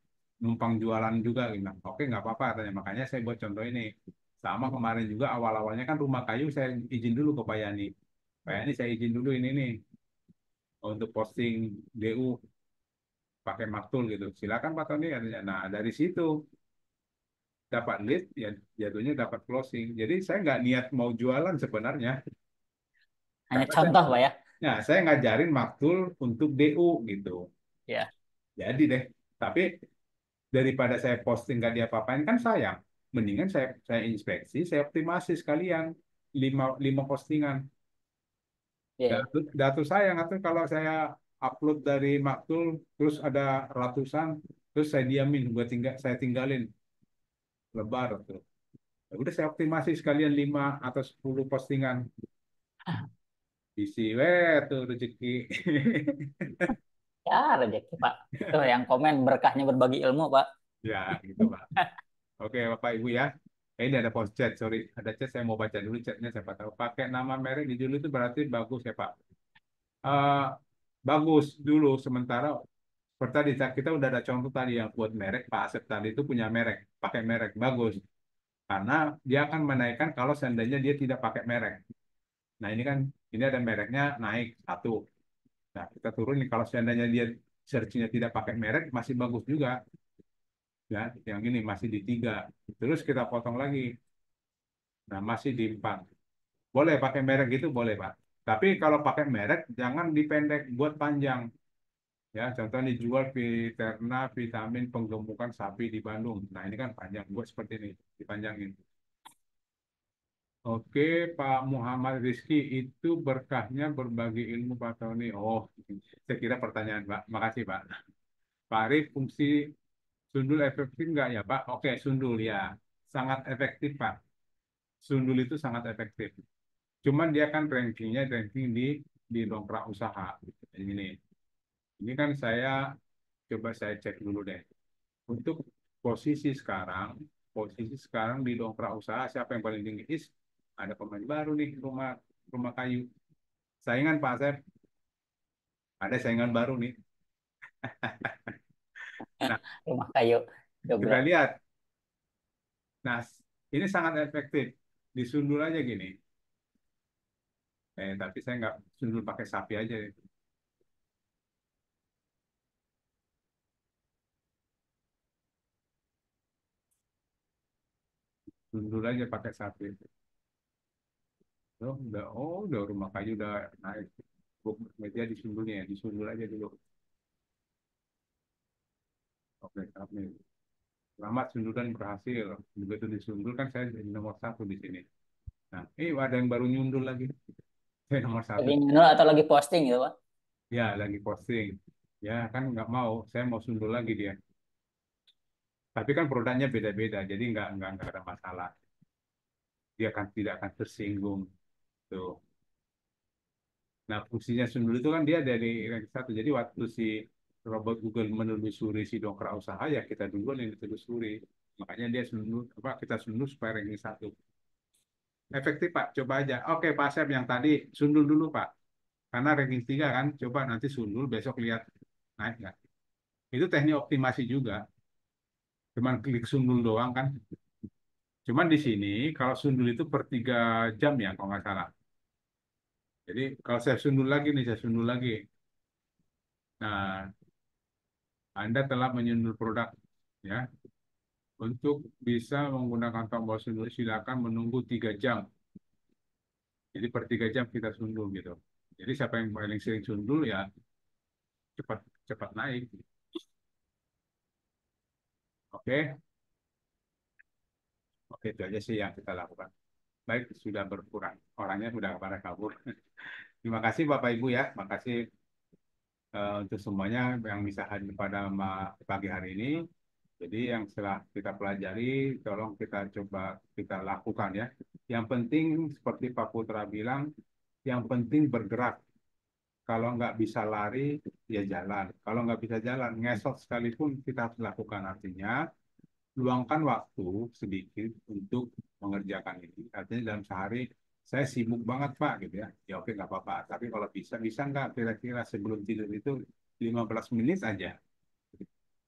numpang jualan juga gitu. Oke, nggak apa-apa katanya. Makanya saya buat contoh ini. Sama kemarin juga awal-awalnya kan rumah kayu saya izin dulu ke Pak Yani. Pak Yani saya izin dulu ini nih untuk posting DU pakai maktul gitu. Silakan Pak Tony katanya. Nah, dari situ dapat lead ya jatuhnya dapat closing. Jadi saya nggak niat mau jualan sebenarnya. hanya Karena contoh Pak ya. saya ngajarin maktul untuk DU gitu. Ya, Jadi deh, tapi daripada saya posting nggak diapa-apain kan sayang. Mendingan saya inspeksi, saya optimasi sekalian lima postingan. ya. Datu sayang atau kalau saya upload dari Maktul terus ada ratusan terus saya diamin buat saya tinggalin lebar tuh. Ya udah saya optimasi sekalian 5 atau 10 postingan. Isi tuh rezeki. Ya, rezeki, Pak. Tuh yang komen berkahnya berbagi ilmu, Pak. Ya, gitu Pak. Oke, Bapak Ibu ya. Ini ada post chat, sorry. Ada chat, saya mau baca dulu chatnya, siapa tahu. Pakai nama merek di dulu itu berarti bagus ya Pak. Eh, bagus dulu, sementara seperti tadi kita udah ada contoh tadi yang buat merek, Pak Asep tadi itu punya merek, pakai merek, bagus. Karena dia akan menaikkan kalau seandainya dia tidak pakai merek. Nah ini kan, ini ada mereknya naik satu. Nah kita turunin kalau seandainya dia searchnya tidak pakai merek, masih bagus juga. Ya, yang ini masih di 3. Terus kita potong lagi. Nah, masih di 4. Boleh pakai merek gitu, boleh, Pak. Tapi kalau pakai merek, jangan dipendek, buat panjang. Ya, contohnya dijual Viterna vitamin penggemukan sapi di Bandung. Nah, ini kan panjang, buat seperti ini, dipanjangin. Oke, Pak Muhammad Rizky, itu berkahnya berbagi ilmu Pak Tony. Oh, saya kira pertanyaan, Pak. Makasih, Pak. Pak Arif, fungsi sundul efektif nggak ya, Pak? Oke, sundul ya. Sangat efektif, Pak. Sundul itu sangat efektif. Cuman dia kan rankingnya ranking di dongkrak usaha. Ini kan coba saya cek dulu deh. Untuk posisi sekarang di dongkrak usaha siapa yang paling tinggi? Ada pemain baru nih rumah rumah kayu. Saingan Pak Asep, ada saingan baru nih. Nah, Rumah kayu. kita Joglo. lihat. Nah, ini sangat efektif. Disundul aja gini. Tapi saya nggak sundul pakai sapi aja. Sundul aja pakai sapi. Udah rumah kayu udah naik. Media disundulnya, disundul aja dulu. Oke, sapi. Selamat sundulan berhasil. Begitu disundul kan saya jadi nomor 1 di sini. Nah, ada yang baru nyundul lagi. Saya nomor 1. Lagi nyundul atau lagi posting gitu, Pak? Ya, lagi posting. Ya, kan nggak mau. Saya mau sundul lagi dia. Tapi kan produknya beda-beda, jadi nggak ada masalah. Dia tidak akan tersinggung. Tuh. Nah, fungsinya sundul itu kan dia dari rank 1. Jadi waktu si robot Google menelusuri si dongkrak usaha, ya kita duluan yang ditelusuri. Makanya dia sundul, kita sundul supaya ranking 1. Efektif, Pak. Coba aja. Oke, Pak Asep yang tadi sundul dulu, Pak. Karena ranking 3 kan, coba nanti sundul, besok lihat naik nggak. Itu teknik optimasi juga. Cuman klik sundul doang kan. Cuman di sini, kalau sundul itu per 3 jam ya, kalau nggak salah. Jadi kalau saya sundul lagi nih, saya sundul lagi. Nah, Anda telah menyundul produk ya. Untuk bisa menggunakan tombol sundul, silakan menunggu 3 jam. Jadi per 3 jam kita sundul gitu. Jadi siapa yang paling sering sundul ya cepat cepat naik. Oke, oke itu aja sih yang kita lakukan. Baik, sudah berkurang. Orangnya sudah pada kabur. Terima kasih Bapak Ibu ya. Terima kasih untuk semuanya yang bisa hadir pada pagi hari ini. Jadi yang setelah kita pelajari, tolong kita coba kita lakukan ya. Yang penting seperti Pak Putra bilang, yang penting bergerak. Kalau nggak bisa lari, ya jalan. Kalau nggak bisa jalan, ngesot sekalipun kita harus lakukan. Artinya, luangkan waktu sedikit untuk mengerjakan ini. Artinya dalam sehari, saya sibuk banget Pak, gitu ya. Ya oke nggak apa-apa. Tapi kalau bisa nggak kira-kira sebelum tidur itu 15 menit aja.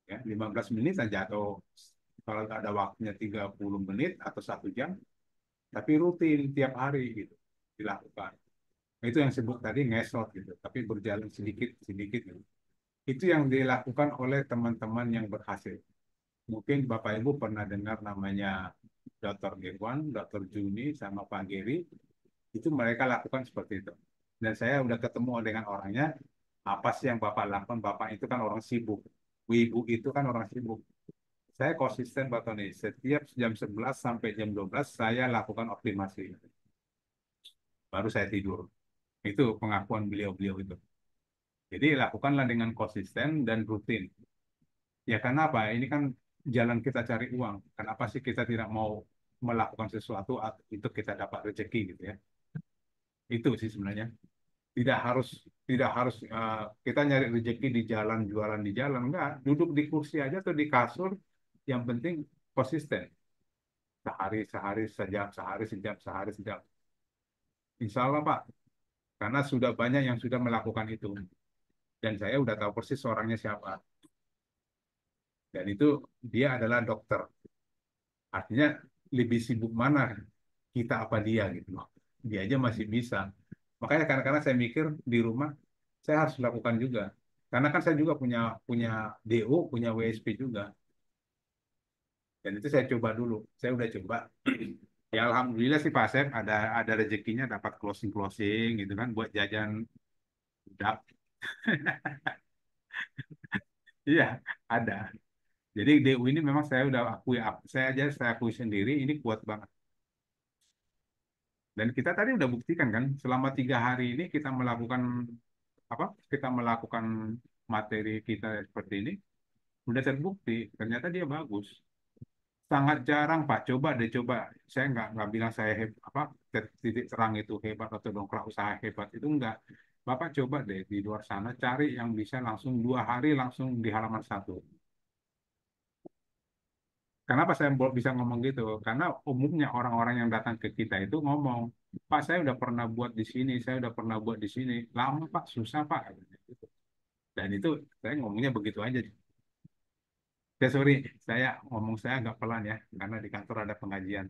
Ya, 15 menit aja atau kalau nggak ada waktunya 30 menit atau 1 jam, tapi rutin tiap hari gitu dilakukan. Itu yang sebut tadi ngesot gitu, tapi berjalan sedikit-sedikit gitu. Itu yang dilakukan oleh teman-teman yang berhasil. Mungkin Bapak Ibu pernah dengar namanya Dr. Irwan, Dr. Juni, sama Pak Geri. Itu mereka lakukan seperti itu. Dan saya udah ketemu dengan orangnya, apa sih yang Bapak lakukan? Bapak itu kan orang sibuk. Ibu itu kan orang sibuk. Saya konsisten Pak Tony. Setiap jam 11 sampai jam 12 saya lakukan optimasi. Baru saya tidur. Itu pengakuan beliau-beliau itu. Jadi lakukanlah dengan konsisten dan rutin. Ya karena apa? Ini kan jalan kita cari uang. Kenapa sih kita tidak mau melakukan sesuatu itu kita dapat rezeki gitu ya. Itu sih sebenarnya. Tidak harus kita nyari rezeki di jalan, jualan di jalan, enggak. Duduk di kursi aja atau di kasur, yang penting konsisten. Sehari sejam, sehari sejam, sehari sejam. Insya Allah Pak, karena sudah banyak yang sudah melakukan itu. Dan saya udah tahu persis orangnya siapa. Dan itu dia adalah dokter. Artinya lebih sibuk mana kita apa dia gitu loh. Dia aja masih bisa. Makanya kadang-kadang saya mikir di rumah saya harus lakukan juga. Karena kan saya juga punya punya DO, punya WSP juga. Dan itu saya coba dulu. Saya udah coba. Ya alhamdulillah sih Pak Asep ada rezekinya dapat closing gitu kan buat jajan budak. Iya, ada. Jadi DU ini memang saya udah akui, saya akui sendiri ini kuat banget. Dan kita tadi udah buktikan kan, selama 3 hari ini kita melakukan apa? Kita melakukan materi kita seperti ini, udah terbukti. Ternyata dia bagus. Sangat jarang Pak. Coba deh coba. Saya nggak bilang saya titik terang itu hebat atau dongkrak usaha hebat itu enggak. Bapak coba deh di luar sana cari yang bisa langsung 2 hari langsung di halaman satu. Kenapa saya bisa ngomong gitu? Karena umumnya orang-orang yang datang ke kita itu ngomong, Pak saya udah pernah buat di sini, saya udah pernah buat di sini, lama Pak, susah Pak. Gitu. Dan itu saya ngomongnya begitu aja. Sorry, saya agak pelan ya, karena di kantor ada pengajian.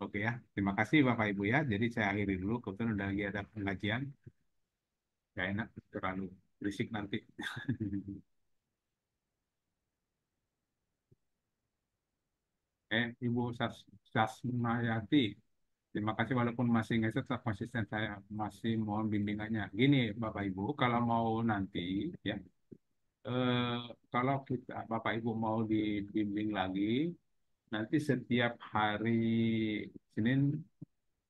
Oke ya, terima kasih Bapak Ibu ya. Jadi saya akhiri dulu, kebetulan udah lagi ada pengajian. Gak enak, terlalu berisik nanti. Ibu Sasmayati, terima kasih walaupun masih nggak tetap konsisten saya masih mohon bimbingannya. Gini Bapak Ibu, kalau mau nanti ya, eh, kalau kita Bapak Ibu mau dibimbing lagi, nanti setiap hari Senin,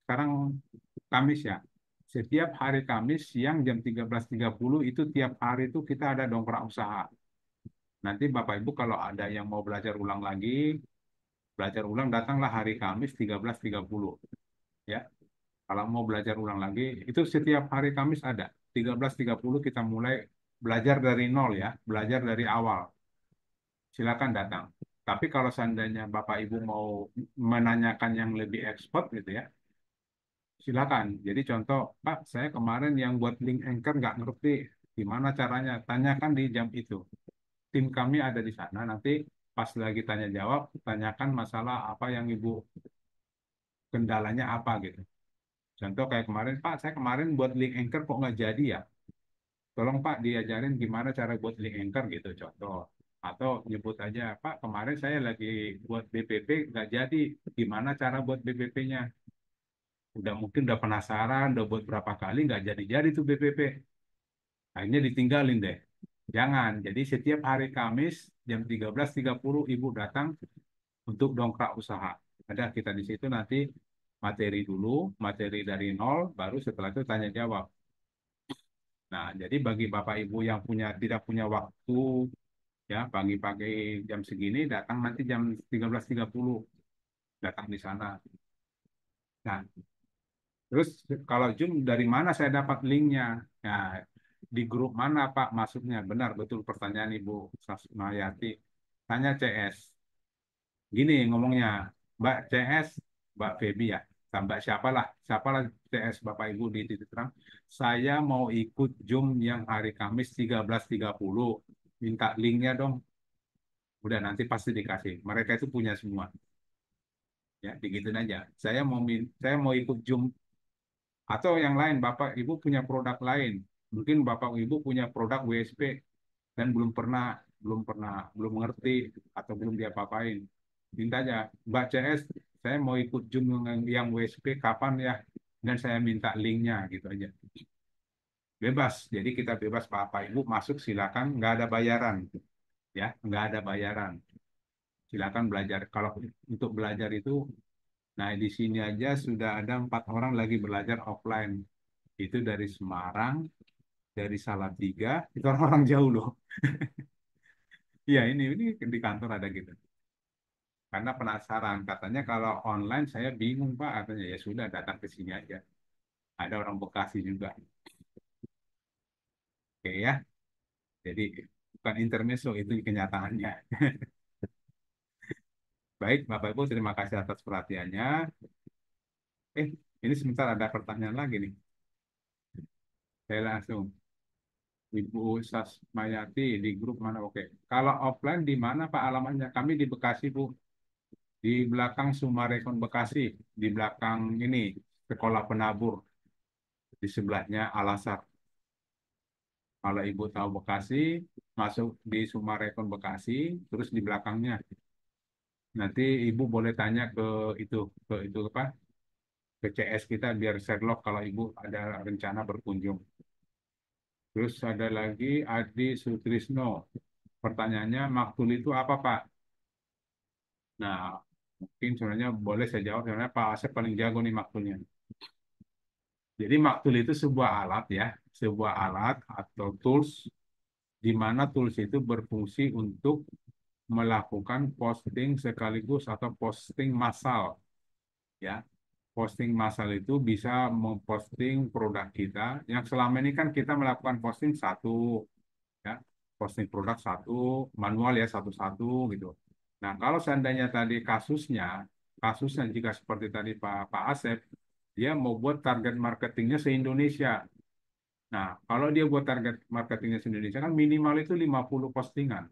sekarang Kamis ya, setiap hari Kamis siang jam 13.30 itu tiap hari itu kita ada dongkrak usaha. Nanti Bapak Ibu kalau ada yang mau belajar ulang datanglah hari Kamis 13.30 ya. Kalau mau belajar ulang lagi, itu setiap hari Kamis ada. 13.30 kita mulai belajar dari nol ya, belajar dari awal. Silakan datang. Tapi kalau seandainya Bapak Ibu mau menanyakan yang lebih expert gitu ya, silakan. Jadi contoh, Pak, saya kemarin yang buat link anchor nggak ngerti gimana caranya. Tanyakan di jam itu. Tim kami ada di sana. Nanti pas lagi tanya jawab, tanyakan masalah apa yang Ibu kendalanya apa gitu. Contoh kayak kemarin, Pak, saya kemarin buat link anchor kok nggak jadi ya? Tolong Pak diajarin gimana cara buat link anchor gitu contoh. Atau nyebut aja, Pak, kemarin saya lagi buat BPP nggak jadi, gimana cara buat BPP-nya? Mungkin udah penasaran, udah buat berapa kali nggak jadi-jadi tuh BPP. Akhirnya ditinggalin deh. Jangan. Jadi setiap hari Kamis jam 13.30 Ibu datang untuk dongkrak usaha. Ada kita di situ nanti materi dulu, materi dari nol, baru setelah itu tanya jawab. Nah, jadi bagi Bapak Ibu yang tidak punya waktu ya pagi-pagi jam segini datang nanti jam 13.30 datang di sana. Nah, terus kalau Zoom dari mana saya dapat linknya? Nah, di grup mana Pak masuknya? Benar betul pertanyaan Ibu Sasmayati. Tanya CS. Gini ngomongnya, Mbak CS, Mbak Feby ya, Mbak siapalah CS Bapak Ibu di titik terang. Saya mau ikut Zoom yang hari Kamis 13.30. Minta linknya dong. Udah nanti pasti dikasih. Mereka itu punya semua. Ya, digituin aja. Saya mau ikut Zoom atau yang lain. Bapak Ibu punya produk lain. Mungkin Bapak Ibu punya produk WSP dan belum mengerti atau belum diapa-apain. Minta aja, Mbak CS, saya mau ikut Zoom yang WSP kapan ya? Dan saya minta linknya gitu aja. Bebas. Jadi kita bebas Bapak Ibu masuk silakan, nggak ada bayaran. Ya, nggak ada bayaran. Silakan belajar. Kalau untuk belajar itu, nah di sini aja sudah ada 4 orang lagi belajar offline. Itu dari Semarang, dari Salatiga, itu orang-orang jauh loh. Iya ini di kantor ada gitu. karena penasaran. Katanya kalau online saya bingung Pak, katanya ya sudah datang ke sini aja. Ada orang Bekasi juga. Oke ya. Jadi bukan intermezzo, itu kenyataannya. Baik, Bapak Ibu, terima kasih atas perhatiannya. Ini sebentar ada pertanyaan lagi nih. Saya langsung. Ibu Sasmayati di grup mana? Oke. Kalau offline di mana Pak alamatnya? Kami di Bekasi, Bu. Di belakang Sumarekon Bekasi. Di belakang ini, Sekolah Penabur. Di sebelahnya Al-Azhar. Kalau Ibu tahu Bekasi, masuk di Sumarekon Bekasi, terus di belakangnya. Nanti Ibu boleh tanya ke itu apa? Ke CS kita biar Sherlock kalau Ibu ada rencana berkunjung. Terus ada lagi Adi Sutrisno. Pertanyaannya, maktul itu apa, Pak? Nah, mungkin sebenarnya boleh saya jawab, karena Pak Asep paling jago nih maktulnya. Jadi maktul itu sebuah alat ya, sebuah alat atau tools, di mana tools itu berfungsi untuk melakukan posting sekaligus atau posting massal. Ya, posting massal itu bisa memposting produk kita, yang selama ini kan kita melakukan posting satu, ya, posting produk satu, manual ya satu-satu gitu. Nah, kalau seandainya tadi kasusnya jika seperti tadi Pak Asep, dia mau buat target marketingnya se-Indonesia. Nah, kalau dia buat target marketingnya se-Indonesia kan minimal itu 50 postingan.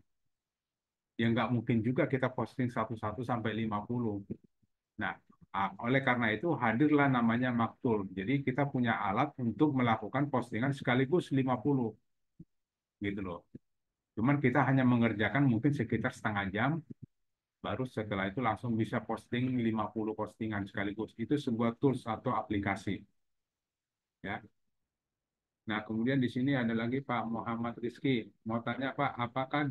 Ya nggak mungkin juga kita posting satu-satu sampai 50. Nah, oleh karena itu hadirlah namanya Maktul. Jadi kita punya alat untuk melakukan postingan sekaligus 50 gitu loh. Cuman kita hanya mengerjakan mungkin sekitar setengah jam, baru setelah itu langsung bisa posting 50 postingan sekaligus. Itu sebuah tools atau aplikasi. Ya. Nah, kemudian di sini ada lagi Pak Muhammad Rizky. Mau tanya Pak, apakah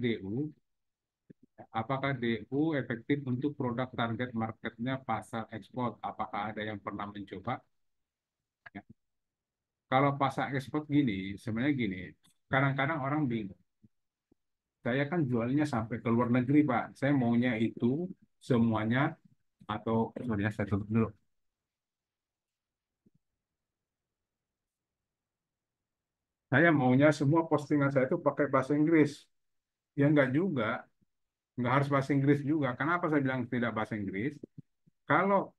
DU efektif untuk produk target marketnya pasar ekspor? Apakah ada yang pernah mencoba? Ya. Kalau pasar ekspor gini, sebenarnya gini, kadang-kadang orang bingung. Saya kan jualnya sampai ke luar negeri, Pak. Saya maunya itu semuanya atau sorry ya, saya tutup dulu. Saya maunya semua postingan saya itu pakai bahasa Inggris. Ya enggak juga, enggak harus bahasa Inggris juga. Kenapa saya bilang tidak bahasa Inggris? Kalau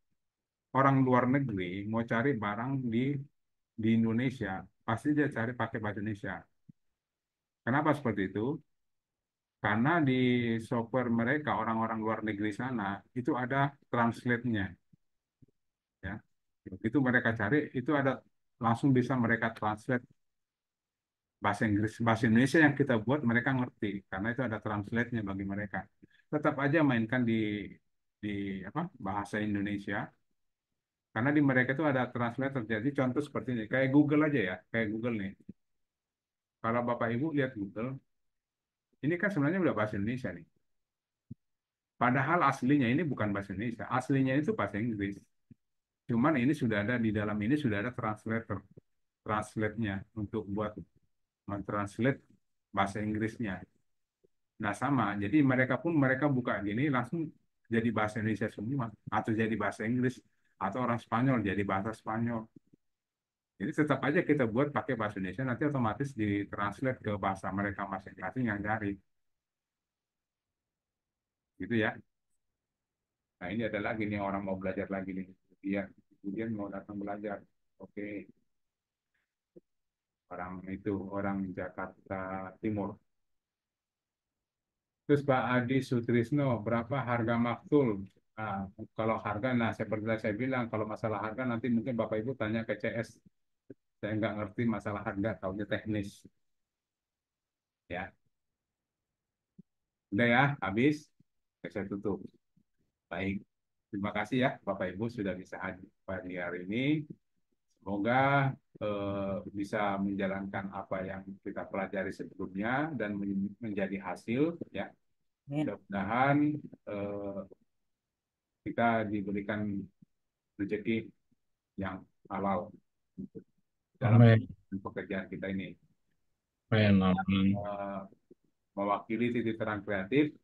orang luar negeri mau cari barang di Indonesia, pasti dia cari pakai bahasa Indonesia. Kenapa seperti itu? Karena di software mereka orang-orang luar negeri sana itu ada translate-nya, ya. Begitu mereka cari itu ada langsung bisa mereka translate bahasa Inggris, bahasa Indonesia yang kita buat mereka ngerti karena itu ada translate-nya bagi mereka. Tetap aja mainkan di apa bahasa Indonesia karena di mereka itu ada translator. Jadi contoh seperti ini, kayak Google aja ya, kayak Google nih. Kalau Bapak Ibu lihat Google, ini kan sebenarnya udah bahasa Indonesia nih. Padahal aslinya ini bukan bahasa Indonesia, aslinya itu bahasa Inggris. Cuman ini sudah ada di dalam ini sudah ada translator, translate-nya untuk buat mentranslate bahasa Inggrisnya. Nah sama, jadi mereka buka gini langsung jadi bahasa Indonesia semua, atau jadi bahasa Inggris, atau orang Spanyol jadi bahasa Spanyol. Jadi tetap aja kita buat pakai bahasa Indonesia, nanti otomatis ditranslate ke bahasa mereka masing-masing yang cari. Gitu ya. Nah ini ada lagi nih orang mau belajar lagi nih. Kemudian mau datang belajar. Oke, orang Jakarta Timur. Terus Pak Adi Sutrisno, berapa harga maktul? Nah, kalau harga, nah seperti saya bilang, kalau masalah harga nanti mungkin Bapak Ibu tanya ke CS. Saya nggak ngerti masalah harga, tahunya teknis. Ya, udah ya, habis. Oke, saya tutup. Baik, terima kasih ya Bapak Ibu sudah bisa hadir pagi hari ini. Semoga bisa menjalankan apa yang kita pelajari sebelumnya dan menjadi hasil ya. Amin. Mudah-mudahan eh, kita diberikan rezeki yang halal untuk dalam Amin. pekerjaan kita ini. Amin. Amin. Eh, Mewakili titik terang kreatif,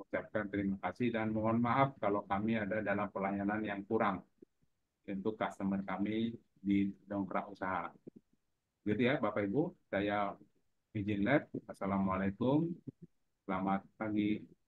Ucapkan terima kasih dan mohon maaf kalau kami ada dalam pelayanan yang kurang untuk customer kami di Dongkrak Usaha. Gitu ya Bapak Ibu, saya izin live. Assalamualaikum, selamat pagi.